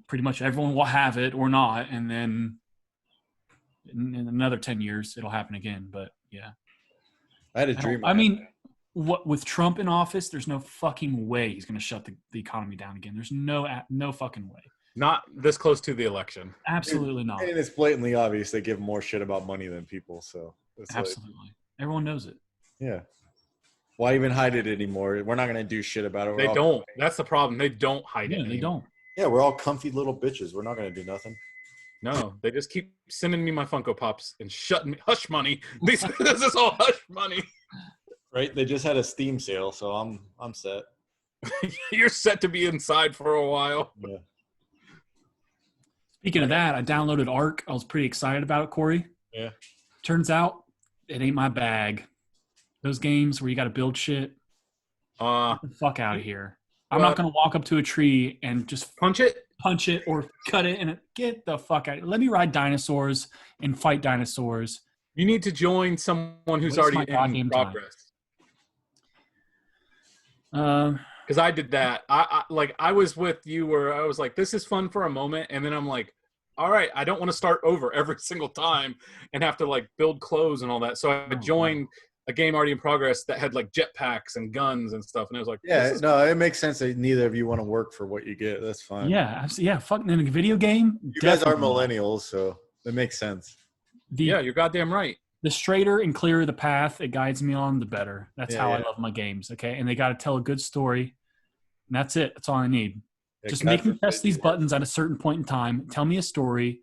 pretty much everyone will have it or not, and then in another 10 years it'll happen again. But yeah. I had a dream. I mean, what with Trump in office, there's no fucking way he's going to shut the economy down again. There's no fucking way. Not this close to the election. Absolutely not. And it's blatantly obvious they give more shit about money than people. So it's Absolutely. Everyone knows it. yeah. Why even hide it anymore? We're not going to do shit about it. They don't. That's the problem. They don't hide it. Yeah, they anymore. don't. Yeah, we're all comfy little bitches. We're not going to do nothing. No, they just keep sending me my Funko Pops and shutting me. Hush money. This is all hush money. Right? They just had a Steam sale, so I'm set. You're set to be inside for a while. Yeah. Speaking of that, I downloaded Ark. I was pretty excited about it, Corey. Yeah. Turns out it ain't my bag. Those games where you got to build shit, get the fuck out of here. I'm not going to walk up to a tree and just punch it or cut it and get the fuck out. Let me ride dinosaurs and fight dinosaurs. You need to join someone who's Waste already my in goddamn progress. time. Because I did that. I was with you where I was like, this is fun for a moment. And then I'm like, all right, I don't want to start over every single time and have to like build clothes and all that. So I joined a game already in progress that had like jetpacks and guns and stuff. And I was like, it makes sense that neither of you want to work for what you get. That's fine. Yeah. Yeah. Fucking in a video game. You guys are millennials, so it makes sense. Yeah, you're goddamn right. The straighter and clearer the path it guides me on, the better. That's how I love my games. Okay. And they got to tell a good story. And that's it. That's all I need. Just make me press these buttons at a certain point in time. Tell me a story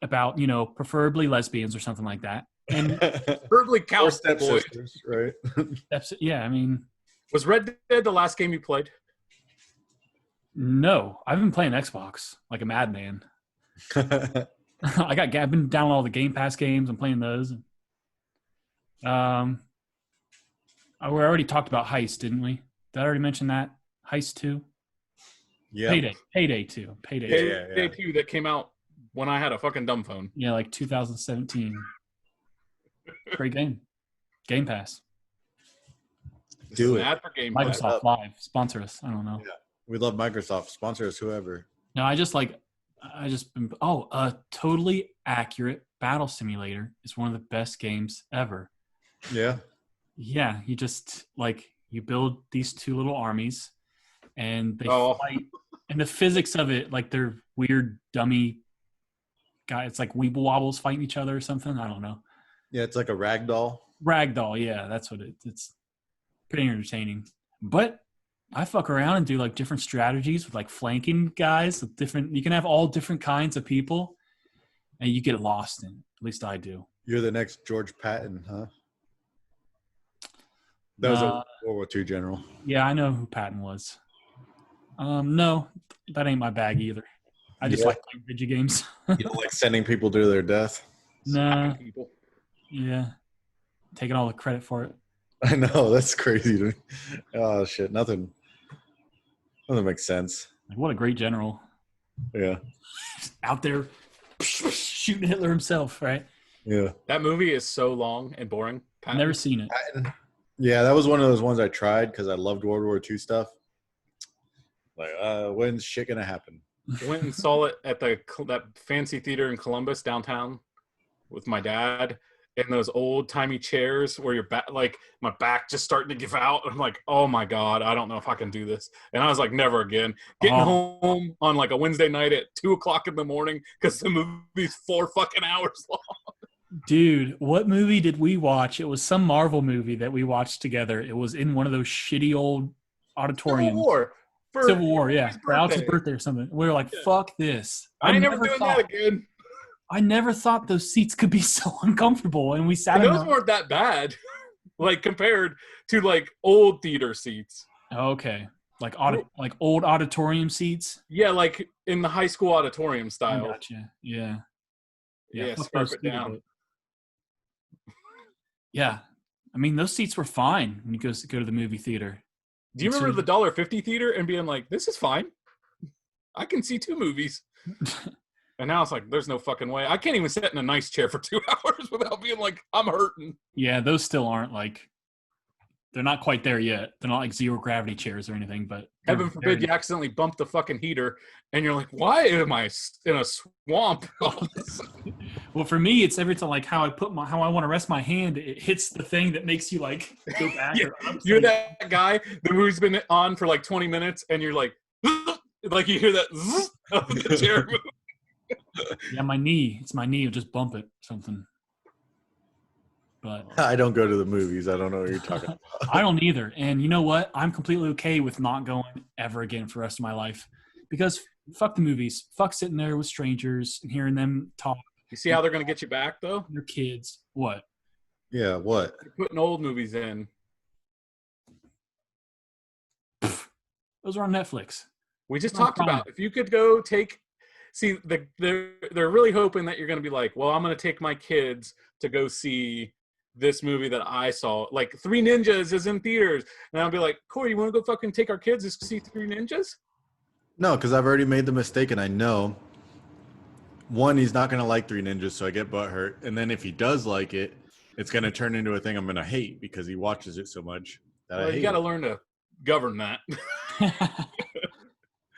about, preferably lesbians or something like that. And preferably cowboys. Stepsisters, right? Yeah. I mean, was Red Dead the last game you played? No, I've been playing Xbox like a madman. I've been down all the Game Pass games. I'm playing those. We already talked about Heist, didn't we? Did I already mention that? Heist 2? Yeah. Payday 2. Payday 2 that came out when I had a fucking dumb phone. Yeah, like 2017. Great game. Game Pass. Do it. Ad for Game Pass. Microsoft Live. Sponsor us. I don't know. Yeah. We love Microsoft. Sponsor us, whoever. No, a totally accurate battle simulator is one of the best games ever. Yeah. Yeah, you build these two little armies and they fight. And the physics of it, like they're weird, dummy guy. It's like Weeble Wobbles fighting each other or something. I don't know. Yeah, it's like a ragdoll. Ragdoll, yeah, that's what it's pretty entertaining. But I fuck around and do like different strategies with like flanking guys with different. You can have all different kinds of people, and you get lost in. At least I do. You're the next George Patton, huh? That was a World War II general. Yeah, I know who Patton was. No, that ain't my bag either. I just like playing video games. You don't like sending people to their death? Nah. Yeah. Taking all the credit for it. I know, that's crazy to me. Oh shit, nothing makes sense. Like, what a great general. Yeah. Out there shooting Hitler himself, right? Yeah. That movie is so long and boring. I've never seen it. Patton. Yeah, that was one of those ones I tried because I loved World War II stuff. Like, when's shit gonna happen? Went and saw it at that fancy theater in Columbus downtown with my dad in those old timey chairs where your back, like my back just starting to give out. I'm like, oh my God, I don't know if I can do this. And I was like, never again. Getting home on like a Wednesday night at 2:00 in the morning because the movie's 4 fucking hours long. Dude, what movie did we watch? It was some Marvel movie that we watched together. It was in one of those shitty old auditoriums. Civil War, yeah. For Alex's birthday or something. We were like, fuck this. I ain't never doing that again. I never thought those seats could be so uncomfortable. And we sat in those weren't that bad. Like compared to like old theater seats. Okay. like like old auditorium seats. Yeah, like in the high school auditorium I style. gotcha. Yeah. Yeah, fuck scarf those it too, down. but- Yeah, I mean those seats were fine when you go to the movie theater. Do you remember the $1.50 theater and being like, "This is fine. I can see 2 movies." And now it's like, there's no fucking way. I can't even sit in a nice chair for 2 hours without being like, I'm hurting. Yeah, those still aren't like they're not quite there yet. They're not like zero gravity chairs or anything, but Heaven forbid you accidentally bump the fucking heater and you're like, why am I in a swamp? Well, for me, it's every time like how I want to rest my hand, it hits the thing that makes you like go back. Yeah, or up. You're that guy who's been on for like 20 minutes and you're like you hear that of the chair move. Yeah, my knee. It's my knee. It'll just bump it something. But I don't go to the movies. I don't know what you're talking about. I don't either. And you know what? I'm completely okay with not going ever again for the rest of my life because fuck the movies. Fuck sitting there with strangers and hearing them talk. You see how they're going to get you back, though? Their kids. What? Yeah, what? They're putting old movies in. Those are on Netflix. We just Oh, talked fine. about if you could go take – see, they're really hoping that you're going to be like, well, I'm going to take my kids to go see this movie that I saw. Like, Three Ninjas is in theaters. And I'll be like, Corey, you want to go fucking take our kids to see Three Ninjas? No, because I've already made the mistake, and I know, one, he's not going to like Three Ninjas, so I get butthurt. And then if he does like it, it's going to turn into a thing I'm going to hate because he watches it so much that I Well, hate you got to it. learn to govern that.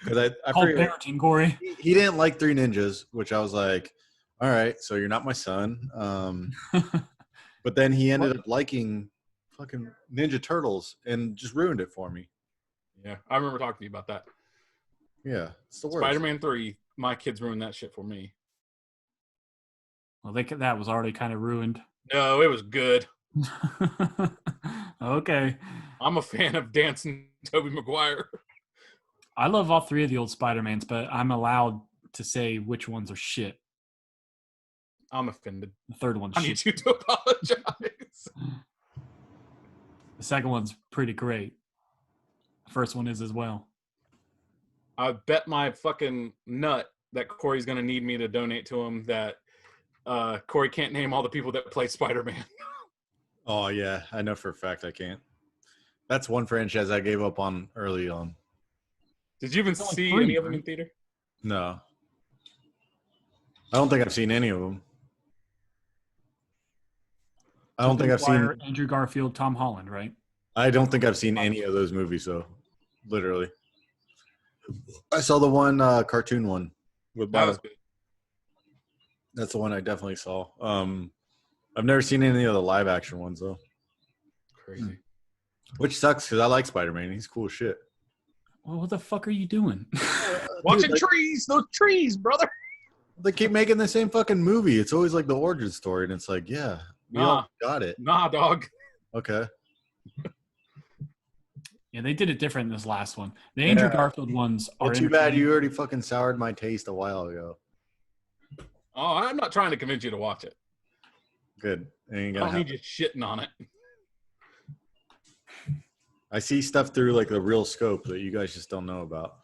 Because I Called figured parenting, Corey. he didn't like Three Ninjas, which I was like, all right, so you're not my son. But then he ended up liking fucking Ninja Turtles and just ruined it for me. Yeah, I remember talking to you about that. Yeah, it's the worst. Spider-Man 3, my kids ruined that shit for me. Well, that was already kind of ruined. No, it was good. Okay. I'm a fan of dancing Tobey Maguire. I love all 3 of the old Spider-Mans, but I'm allowed to say which ones are shit. I'm offended. The third one's I need shit. you to apologize. The second one's pretty great. The first one is as well. I bet my fucking nut that Corey's going to need me to donate to him that Corey can't name all the people that play Spider-Man. Oh, yeah, I know for a fact I can't. That's one franchise I gave up on early on. Did you even only see 3, any of them right? in theater? No. I don't think I've seen any of them. I don't think I've seen. Andrew Garfield, Tom Holland, right? I don't think I've seen any of those movies. though. Literally, I saw the one cartoon one with That Bob. was good. That's the one I definitely saw. I've never seen any of the live action ones though, Crazy. which sucks because I like Spider-Man. He's cool as shit. Well, what the fuck are you doing? Watching Dude, trees, those trees, brother. they keep making the same fucking movie. It's always like the origin story, and it's like, yeah, we all got it. Nah, dog. Okay. Yeah, they did it different in this last one. The Andrew Yeah. Garfield ones are Well, too bad entertaining. you already fucking soured my taste a while ago. Oh, I'm not trying to convince you to watch it. Good. Ain't I gonna don't need happen. you shitting on it. I see stuff through like the real scope that you guys just don't know about.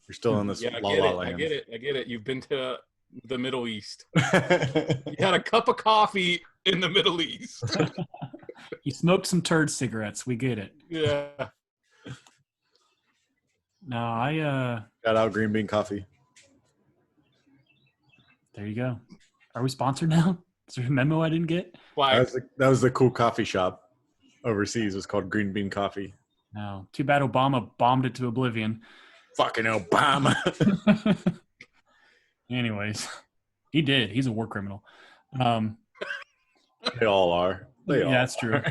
You're still in this Yeah, I la get la it. land. I get it. You've been to the Middle East. You had a cup of coffee in the Middle East. You smoked some turd cigarettes. We get it. Yeah. No, I Shout out Green Bean Coffee. there you go. Are we sponsored now? Is there a memo I didn't get? Like, That was the cool coffee shop overseas. It was called Green Bean Coffee. No. Too bad Obama bombed it to oblivion. Fucking Obama. Anyways, he did. He's a war criminal. They all are. They all. Yeah, that's true.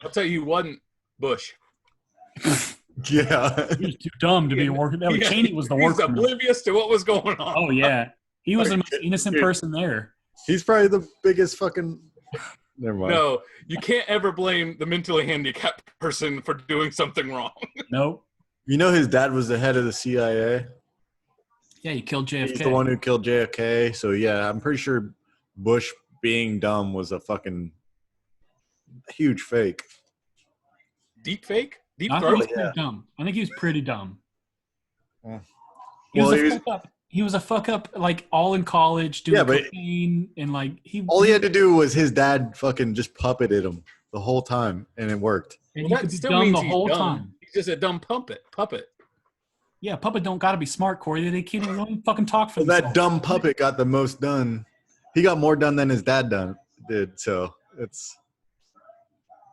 I'll tell you, wasn't Bush. Yeah. He was too dumb to be a war criminal. Yeah, Cheney was the war He's criminal. oblivious to what was going on. Oh, yeah. He was the most innocent person there. He's probably the biggest fucking. Never mind. No, you can't ever blame the mentally handicapped person for doing something wrong. Nope. You know his dad was the head of the CIA. Yeah, he killed JFK. He's the one who killed JFK. So yeah, I'm pretty sure Bush being dumb was a fucking huge fake. Deep fake? Deep I think he was Throat. pretty dumb. I think he was pretty dumb. Yeah. He was Well, a he was- fuck up. He was a fuck up, like all in college doing Yeah, but- cocaine and like All he had to do was his dad fucking just puppeted him the whole time, and it worked. and Well, you that could be still dumb means the he's whole dumb. time. He's just a dumb puppet. Yeah, puppet don't gotta be smart, Corey. They can't even fucking talk for Well, that themselves. dumb puppet got the most done. He got more done than his dad did. So it's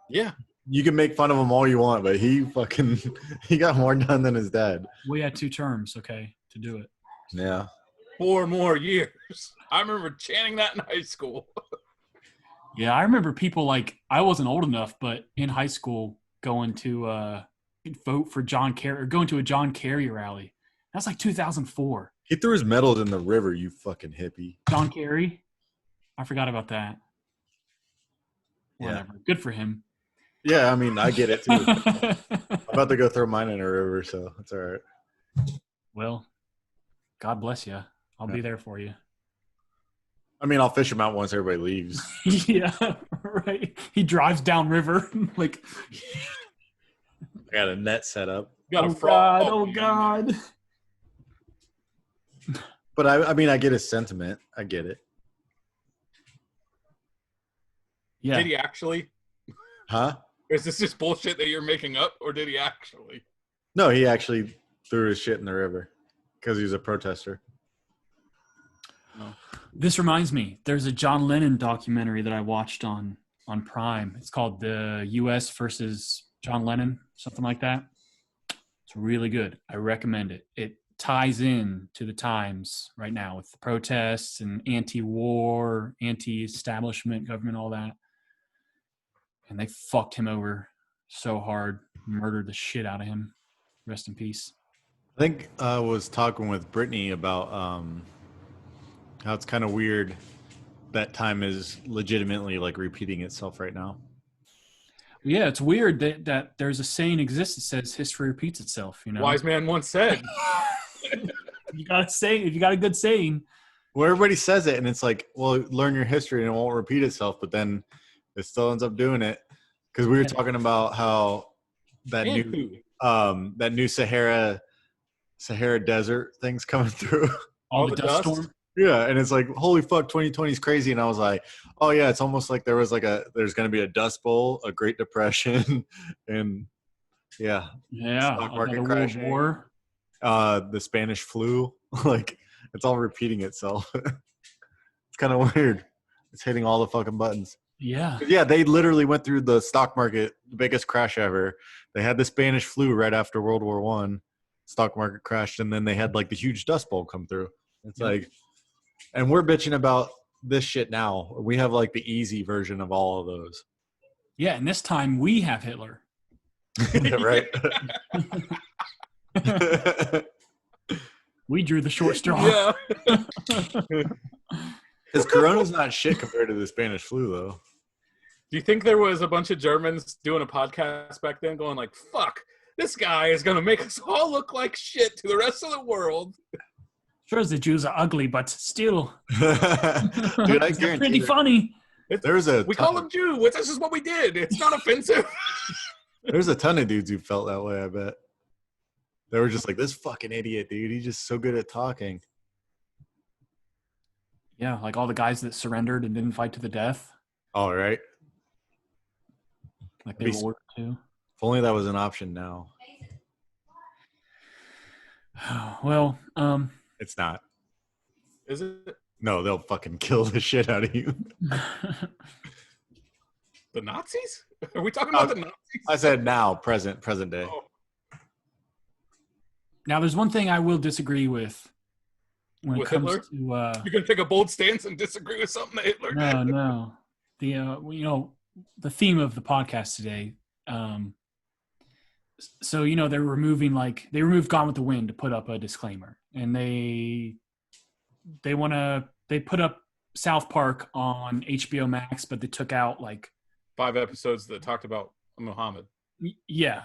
Yeah. you can make fun of him all you want, but he got more done than his dad. We had 2 terms, okay, to do it. Yeah. 4 more years. I remember chanting that in high school. Yeah, I remember people like I wasn't old enough, but in high school going to vote for John Kerry or going to a John Kerry rally. That's like 2004. He threw his medals in the river, you fucking hippie. John Kerry. I forgot about that. Yeah. Whatever. Good for him. Yeah, I mean, I get it too. I'm about to go throw mine in a river, so it's all right. Well, God bless you. I'll be there for you. I mean, I'll fish him out once everybody leaves. Yeah, right. He drives downriver like, I got a net set up. Got a oh frog. God, oh God. But I mean, I get his sentiment. I get it. Yeah. Did he actually? Huh? Or is this just bullshit that you're making up, or did he actually? No, he actually threw his shit in the river because he was a protester. This reminds me, there's a John Lennon documentary that I watched on Prime. It's called The U.S. versus John Lennon, something like that. It's really good. I recommend it. It ties in to the times right now with the protests and anti-war, anti-establishment government, all that. And they fucked him over so hard, murdered the shit out of him. Rest in peace. I think I was talking with Brittany about how it's kind of weird that time is legitimately like repeating itself right now. Yeah, it's weird that there's a saying exists that says history repeats itself. You know, Wise man once said. you gotta say if you got a good saying. Well, everybody says it, and it's like, well, learn your history, and it won't repeat itself. But then it still ends up doing it because we were talking about how that new Sahara desert thing's coming through. All All the the dust dust? storm. Yeah, and it's like, holy fuck, 2020 is crazy. And I was like, oh yeah, it's almost like there's going to be a Dust Bowl, a Great Depression, and yeah, Yeah, Stock market another World crashing. War. the Spanish flu. Like, it's all repeating itself. It's kind of weird. It's hitting all the fucking buttons. Yeah, Yeah, they literally went through the stock market, the biggest crash ever. They had the Spanish flu right after World War One. Stock market crashed, and then they had like the huge Dust Bowl come through. It's like, and we're bitching about this shit now. We have like the easy version of all of those. yeah, and this time we have Hitler. Right? We drew the short straw. Yeah. Because Corona's not shit compared to the Spanish flu, though. Do you think there was a bunch of Germans doing a podcast back then going like, fuck, this guy is going to make us all look like shit to the rest of the world? Sure, the Jews are ugly, but still, Dude, I they're guarantee pretty there- funny. There's a We call him Jew. This is what we did. It's not offensive. There's a ton of dudes who felt that way, I bet. They were just like, this fucking idiot, dude. He's just so good at talking. Yeah, like all the guys that surrendered and didn't fight to the death, All right. like they Be- were ordered to. If only that was an option now. Well, It's not. Is it No, they'll fucking kill the shit out of you. the Nazis? Are we talking about the Nazis? I said now, present day. Oh, now there's one thing I will disagree with when With it comes Hitler? to you're going to take a bold stance and disagree with something that Hitler did? no. The theme of the podcast today. So they removed Gone with the Wind to put up a disclaimer, and they put up South Park on HBO Max, but they took out like 5 episodes that talked about Muhammad. yeah,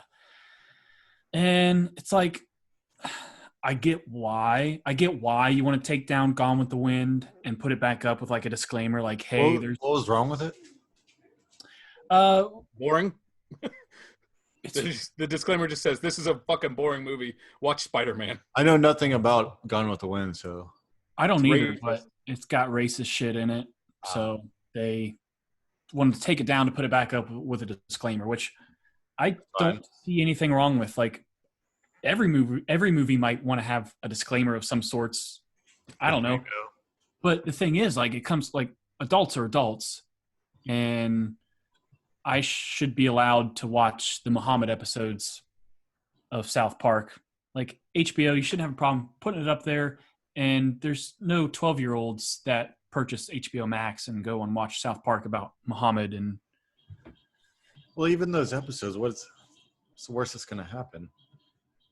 and it's like I get why you want to take down Gone with the Wind and put it back up with like a disclaimer, like, hey, What was wrong with it? Boring? The disclaimer just says, this is a fucking boring movie. Watch Spider-Man. I know nothing about Gone with the Wind, so I don't It's either, racist. but it's got racist shit in it. So they wanted to take it down to put it back up with a disclaimer, which I don't see anything wrong with. Like every movie might want to have a disclaimer of some sorts. I don't know. But the thing is, like, it comes like adults are adults, and I should be allowed to watch the Muhammad episodes of South Park. Like HBO, you shouldn't have a problem putting it up there. And there's no 12-year-olds that purchase HBO Max and go and watch South Park about Muhammad. And well, even those episodes, what's the worst that's going to happen?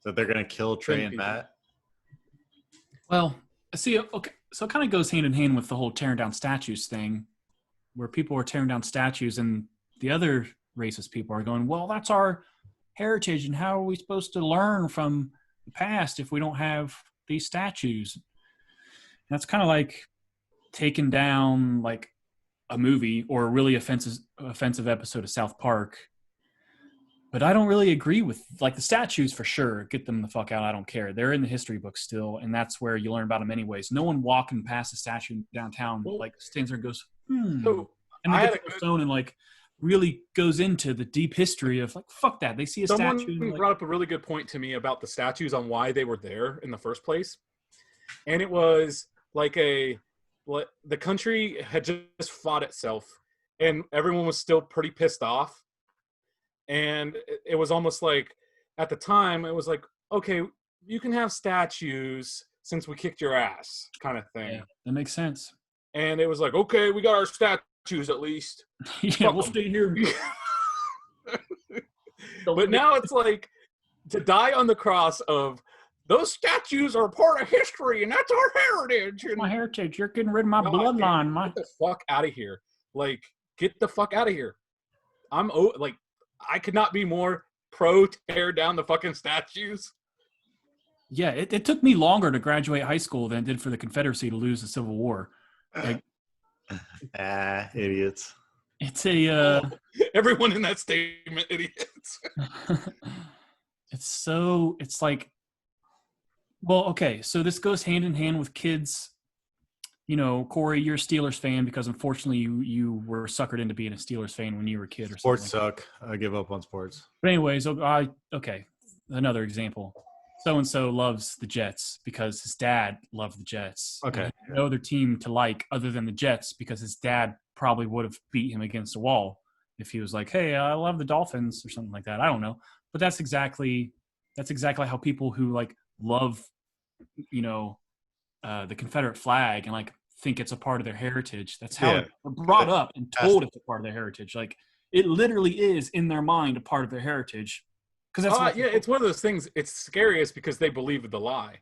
That they're going to kill Trey and Matt? well, see, okay, so it kind of goes hand in hand with the whole tearing down statues thing, where people are tearing down statues and the other racist people are going, well, that's our heritage, and how are we supposed to learn from the past if we don't have these statues? And that's kind of like taking down like a movie or a really offensive episode of South Park. But I don't really agree with like the statues for sure. Get them the fuck out. I don't care. They're in the history books still, and that's where you learn about them anyways. No one walking past a statue downtown like stands there and goes, So and I they had get a their phone and like really goes into the deep history of like, fuck that. They see a Someone statue. Like, brought up a really good point to me about the statues on why they were there in the first place. And it was like the country had just fought itself and everyone was still pretty pissed off. And it was almost like at the time, it was like, okay, you can have statues since we kicked your ass kind of thing. yeah, that makes sense. And it was like, okay, we got our statues at least. Yeah, we'll stay here. But now it's like to die on the cross of those statues are part of history and that's our heritage. And My heritage. You're getting rid of my No, bloodline. get the fuck out of here. Like, get the fuck out of here. I could not be more pro tear down the fucking statues. Yeah, it took me longer to graduate high school than it did for the Confederacy to lose the Civil War. Like, Idiots. it's a Everyone in that statement, idiots. it's like, well, okay, so this goes hand in hand with kids. You know, Corey, you're a Steelers fan because unfortunately you were suckered into being a Steelers fan when you were a kid or Sports something. suck. I give up on sports. But anyways, okay, another example. So-and-so loves the Jets because his dad loved the Jets. Okay. And he had no other team to like other than the Jets because his dad probably would have beat him against a wall if he was like, hey, I love the Dolphins or something like that. I don't know. But that's exactly how people who like love, you know, the Confederate flag and like think it's a part of their heritage. That's how they're brought up and told it's a part of their heritage. Like it literally is in their mind a part of their heritage. Because that's It's one of those things. It's scariest because they believe the lie.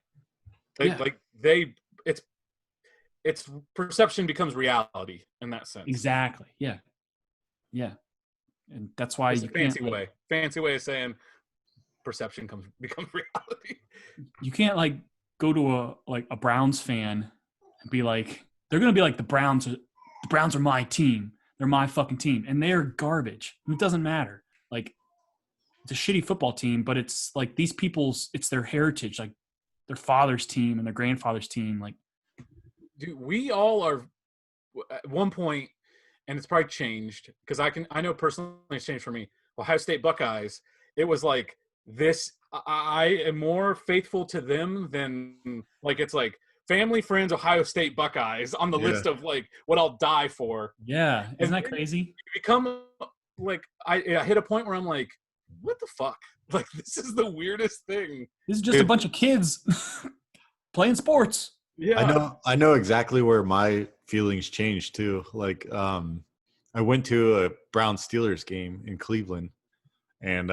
It's perception becomes reality in that sense. exactly. Yeah. And that's why It's you a fancy can't fancy way of saying perception becomes reality. you can't like go to a Browns fan and be like, they're gonna be like the Browns are my team. They're my fucking team, and they are garbage. It doesn't matter. Like it's a shitty football team, but it's like these people's it's their heritage, like their father's team and their grandfather's team. Like, Dude, we all are at one point, and it's probably changed because I know personally it's changed for me. Ohio State Buckeyes, it was like this. I am more faithful to them than like it's like family, friends, Ohio State Buckeyes on the list of like what I'll die for. yeah, isn't And that crazy? You become like I hit a point where I'm like, what the fuck? Like this is the weirdest thing. This is just a bunch of kids playing sports. Yeah, I know exactly where my feelings changed too. Like, I went to a Brown Steelers game in Cleveland, and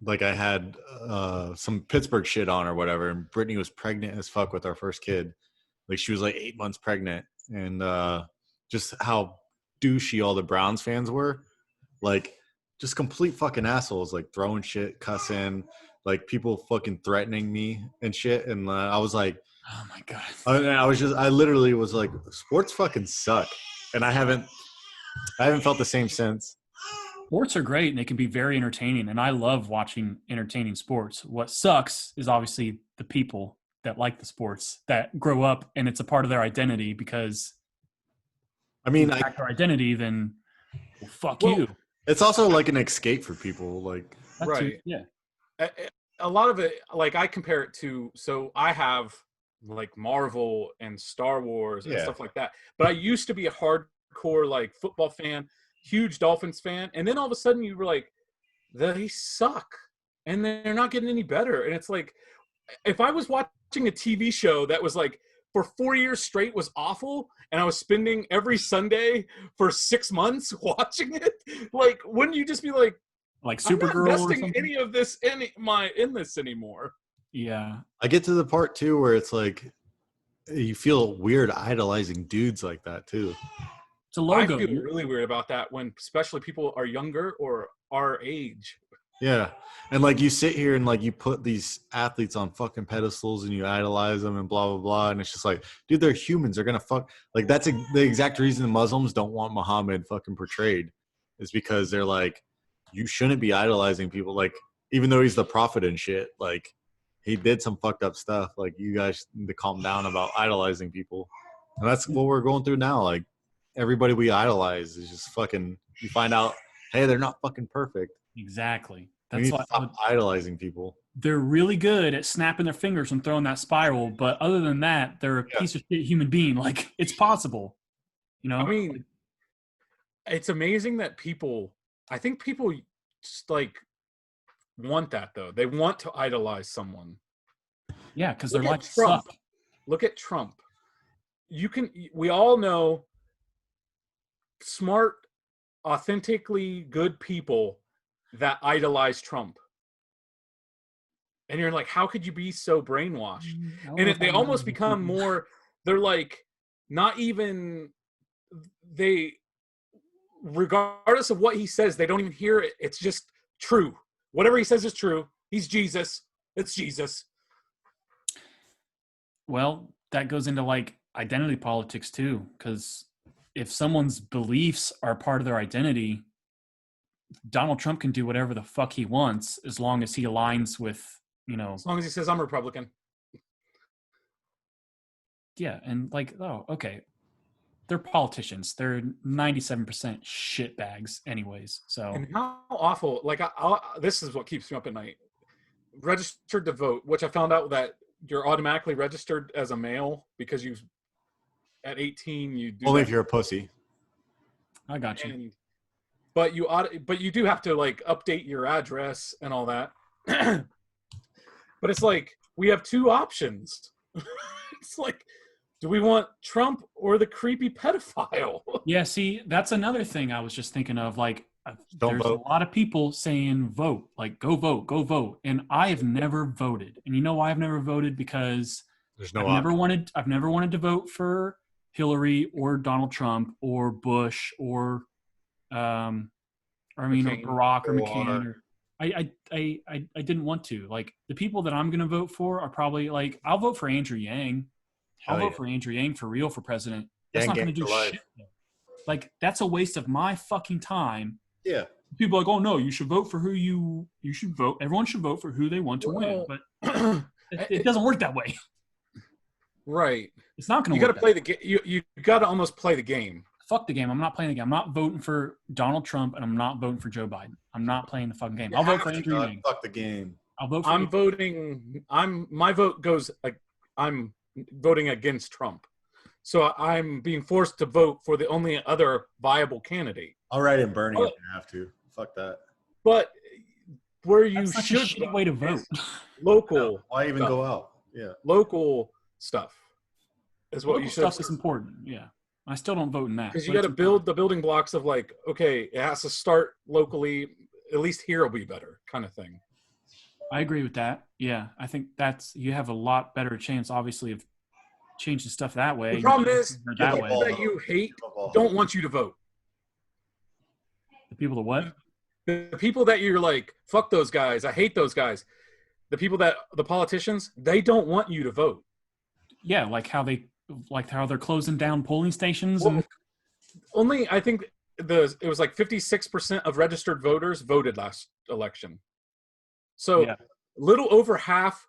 like I had some Pittsburgh shit on or whatever, and Brittany was pregnant as fuck with our first kid. Like she was like 8 months pregnant, and just how douchey all the Browns fans were. Like just complete fucking assholes, like throwing shit, cussing, like people fucking threatening me and shit. And I was like, Oh my god. I literally was like, sports fucking suck. And I haven't felt the same since. Sports are great and they can be very entertaining, and I love watching entertaining sports. What sucks is obviously the people that like the sports that grow up and it's a part of their identity, because I if mean, it's back to our identity, then well, fuck Well, you. it's also like an escape for people. Like, That too, right. yeah. A lot of it, like I compare it to, so I have like Marvel and Star Wars and Yeah. stuff like that. But I used to be a hardcore like football fan, huge Dolphins fan, and then all of a sudden you were like, they suck, and they're not getting any better. And it's like, if I was watching a TV show that was like for 4 years straight was awful, and I was spending every Sunday for 6 months watching it, like, wouldn't you just be like, Like I'm not Supergirl or investing something? any of this in this anymore? Yeah. I get to the part too where it's like you feel weird idolizing dudes like that too. It's a I logo. feel really weird about that when especially people are younger or our age. Yeah. And like you sit here and like you put these athletes on fucking pedestals and you idolize them and blah blah blah, and it's just like, dude, they're humans. They're gonna fuck. Like that's the exact reason the Muslims don't want Muhammad fucking portrayed, is because they're like, you shouldn't be idolizing people. Like, even though he's the prophet and shit, like he did some fucked up stuff. Like, you guys need to calm down about idolizing people. And that's what we're going through now. Like, everybody we idolize is just fucking, you find out, hey, they're not fucking perfect. Exactly. We That's need why to stop idolizing people. they're really good at snapping their fingers and throwing that spiral, but other than that, they're a Yeah. piece of shit human being. Like, it's possible. You know? I mean, it's amazing that I think people just like want that though. They want to idolize someone. Yeah, because their Look at lives Trump. suck. Look at Trump. We all know smart, authentically good people that idolize Trump. And you're like, how could you be so brainwashed? And they almost become more, they're like, not even, they, regardless of what he says, they don't even hear it. It's just true. Whatever he says is true. He's Jesus. It's Jesus. Well, that goes into like identity politics too, because if someone's beliefs are part of their identity, Donald Trump can do whatever the fuck he wants as long as he aligns with, you know, As long as he says I'm Republican. yeah, and like, oh, okay. They're politicians. They're 97% shitbags anyways. So And how awful, like, this is what keeps me up at night. Registered to vote, which I found out that you're automatically registered as a male because you, at 18, you do Only that. if you're a pussy. I got you. And, but you do have to like update your address and all that. But it's like, we have two options. It's like, do we want Trump or the creepy pedophile? Yeah, see, that's another thing I was just thinking of. Like, Don't there's vote. a lot of people saying vote, like go vote, go vote, and I have never voted. And you know why I've never voted? Because There's no I've option. never wanted to vote for Hillary or Donald Trump or Bush or or McCain. Barack or Or- McCain. Or, I didn't want to. Like, the people that I'm gonna vote for are probably like, I'll vote for Andrew Yang. I'll Hell vote for Andrew Yang for real for president. That's Yang not going to gang do for life. shit. Like, that's a waste of my fucking time. Yeah. People are like, oh no, you should vote for who you should vote. Everyone should vote for who they want to win. Well, But it doesn't work that way. right. It's not going You to got work. to play the game. You got to almost play the game. Fuck the game. I'm not playing the game. I'm not voting for Donald Trump and I'm not voting for Joe Biden. I'm not playing the fucking game. I'll vote for Andrew Yang. Fuck the game. I'll vote for I'm voting. My vote goes like, I'm voting against Trump. So I'm being forced to vote for the only other viable candidate. I'll write in Bernie Oh. if you have to. Fuck that. But where you That's such should a shitty way to vote. local Why even stuff. go out? Yeah. Local stuff is what Local you should, stuff is important. Yeah. I still don't vote in that. because you but got to it's build the building blocks of like, okay, it has to start locally. At least here will be better, kind of thing. I agree with that. Yeah, I think you have a lot better chance, obviously, of changing stuff that way. The problem is, Or the that people way. that you hate don't want you to vote. The people that what? The people that you're like, fuck those guys, I hate those guys. The politicians, they don't want you to vote. Yeah, like how they're closing down polling stations. Well, And only, I think it was like 56% of registered voters voted last election. So Yeah. little over half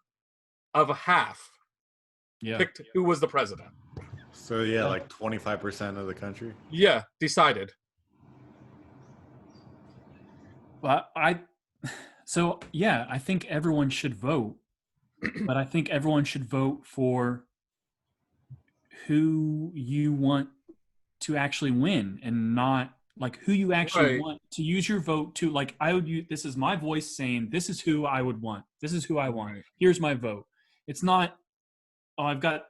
of a half Yeah. picked who was the president. So yeah, like 25% of the country. Yeah, decided. But I think everyone should vote, but I think everyone should vote for who you want to actually win and not like who you actually Right. want to use your vote to. Like I would use, this is my voice saying this is who I would want. This is who I want. Right. Here's my vote. It's not, oh, I've got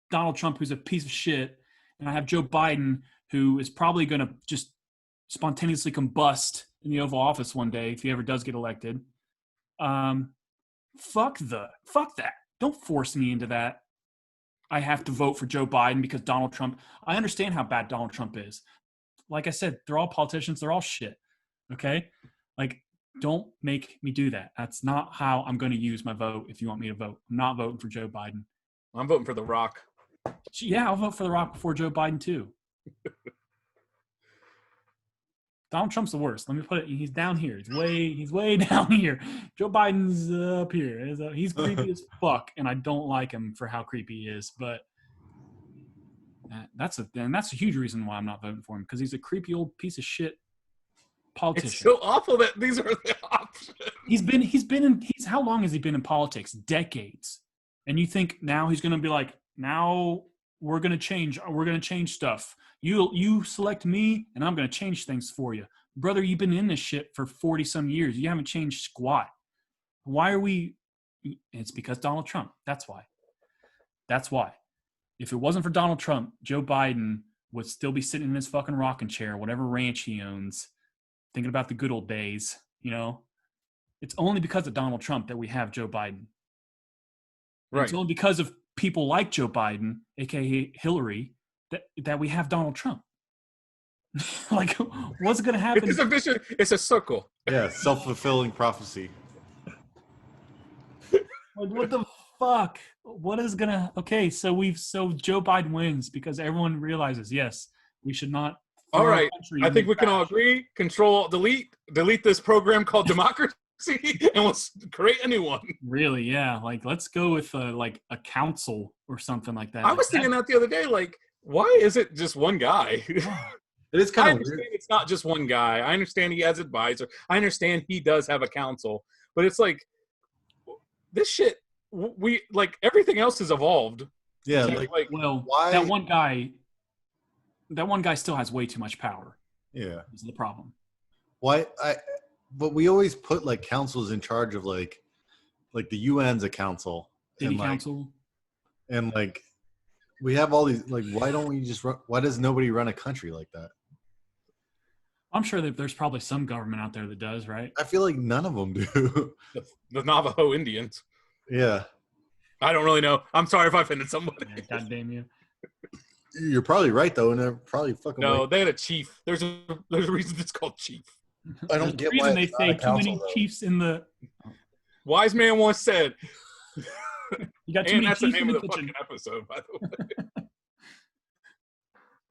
Donald Trump who's a piece of shit, and I have Joe Biden who is probably going to just spontaneously combust in the Oval Office one day if he ever does get elected. Fuck that. Don't force me into that. I have to vote for Joe Biden because Donald Trump. I understand how bad Donald Trump is. Like I said, they're all politicians. They're all shit. Okay? Like, don't make me do that. That's not how I'm going to use my vote if you want me to vote. I'm not voting for Joe Biden. I'm voting for The Rock. Yeah, I'll vote for The Rock before Joe Biden, too. Donald Trump's the worst. Let me put it. He's down here. He's way down here. Joe Biden's up here. He's creepy as fuck, and I don't like him for how creepy he is. But that's a huge reason why I'm not voting for him, because he's a creepy old piece of shit politician. It's so awful that these are the options. He's how long has he been in politics? Decades. And you think now he's going to be like, now we're going to change stuff. You select me and I'm going to change things for you. Brother, you've been in this shit for 40 some years. You haven't changed squat. Why are we? It's because Donald Trump. That's why. If it wasn't for Donald Trump, Joe Biden would still be sitting in his fucking rocking chair, whatever ranch he owns, thinking about the good old days, you know? It's only because of Donald Trump that we have Joe Biden. Right. It's only because of people like Joe Biden, aka Hillary, that we have Donald Trump. Like, what's going to happen? It's a vision. It's a circle. Yeah, self-fulfilling prophecy. Like, what the fuck? What is going to... Okay, so Joe Biden wins because everyone realizes, yes, we should not... All right. I think we can all agree. Control, delete this program called democracy, and we'll create a new one. Really, yeah. Like, let's go with like a council or something like that. I was thinking that the other day, like, why is it just one guy? It is I kind of understand weird. it's not just one guy. I understand he has advisor. I understand he does have a council, but it's like this shit. We like everything else has evolved. Yeah, So, like Well, why? that one guy still has way too much power. Yeah, Is the problem. why? But we always put like councils in charge of like the UN's a council, City and like, council. and like we have all these like. Why don't we just? Why does nobody run a country like that? I'm sure that there's probably some government out there that does, right? I feel like none of them do. The Navajo Indians. Yeah, I don't really know. I'm sorry if I offended somebody. Yeah, God damn you. you're probably right though, and they're probably fucking. No, like, they had a chief. There's a reason it's called chief. I There's don't a get reason why they it's say not a too many council, though. chiefs in the. Wise man once said, You got too and many that's the chiefs in name the of the kitchen. fucking episode, by the way.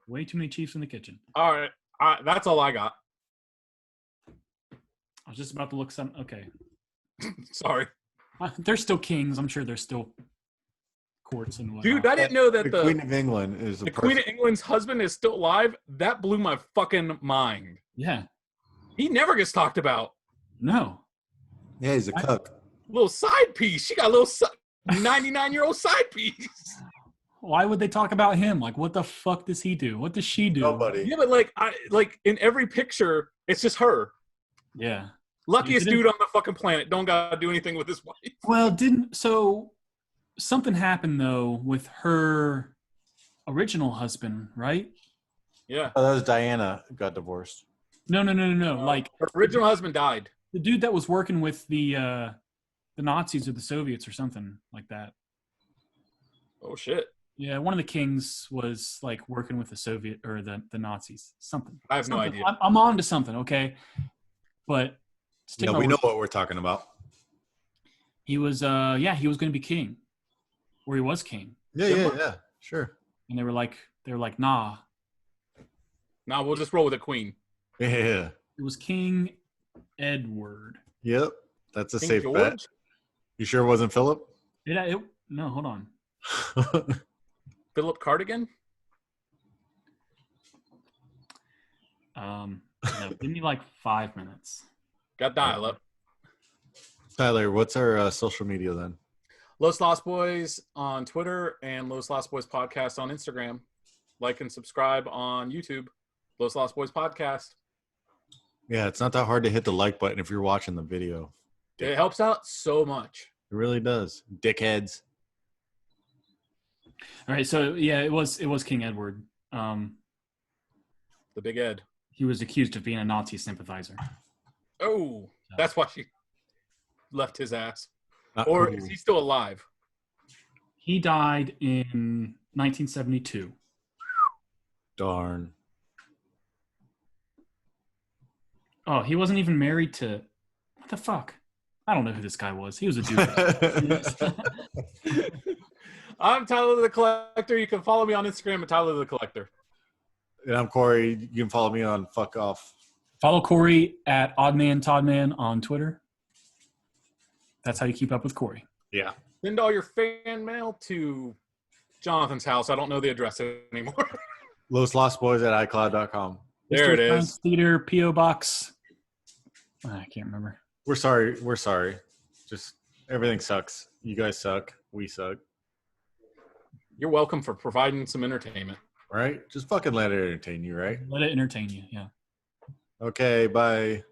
Way too many chiefs in the kitchen. All right, that's all I got. I was just about to look some. Okay, Sorry, there's still kings. I'm sure there's still courts and whatnot. dude. I didn't know that The Queen of England is the Queen of England's husband is still alive. That blew my fucking mind. Yeah. He never gets talked about. No. Yeah, he's a What? cuck. Little side piece. She got a little 99-year-old side piece. Why would they talk about him? Like, what the fuck does he do? What does she do? Nobody. Yeah, but like in every picture, it's just her. Yeah. Luckiest didn't- dude on the fucking planet. Don't gotta do anything with his wife. Well, something happened though with her original husband, right? Yeah. Oh, that was Diana who got divorced. No. Like Her original husband died. the dude that was working with the Nazis or the Soviets or something like that. Oh shit. Yeah, one of the kings was like working with the Soviet or the Nazis. Something. I have no Something. idea. I'm on to something, okay? But let's take Yeah, my we word know for it. what we're talking about. He was he was going to be king, or he was king, Yeah, sure. and they were like nah. Now we'll just roll with the queen. Yeah. It was King Edward. Yep. That's a King safe bet. George? You sure it wasn't Philip? No, hold on. Philip Cardigan? No, give me like 5 minutes. Got dial up. Tyler, what's our social media then? Los Lost Boys on Twitter and Los Lost Boys Podcast on Instagram. Like and subscribe on YouTube. Los Lost Boys Podcast. Yeah, it's not that hard to hit the like button if you're watching the video. It helps out so much. It really does. Dickheads. All right, so yeah, it was King Edward. The Big Ed. He was accused of being a Nazi sympathizer. Oh, that's why she left his ass. Uh, Or ooh. is he still alive? He died in 1972. Darn. Oh, he wasn't even married to. What the fuck? I don't know who this guy was. He was a dude. I'm Tyler the Collector. You can follow me on Instagram at Tyler the Collector. And I'm Corey. You can follow me on Fuck Off. Follow Corey at OddmanToddman on Twitter. That's how you keep up with Corey. Yeah. Send all your fan mail to Jonathan's house. I don't know the address anymore. Los Lost Boys at iCloud.com. There it Mr. is. Science Theater, P.O. Box. I can't remember. We're sorry. We're sorry. Just everything sucks. You guys suck. We suck. You're welcome for providing some entertainment. Right? Just fucking let it entertain you, right? Let it entertain you. Yeah. Okay. Bye.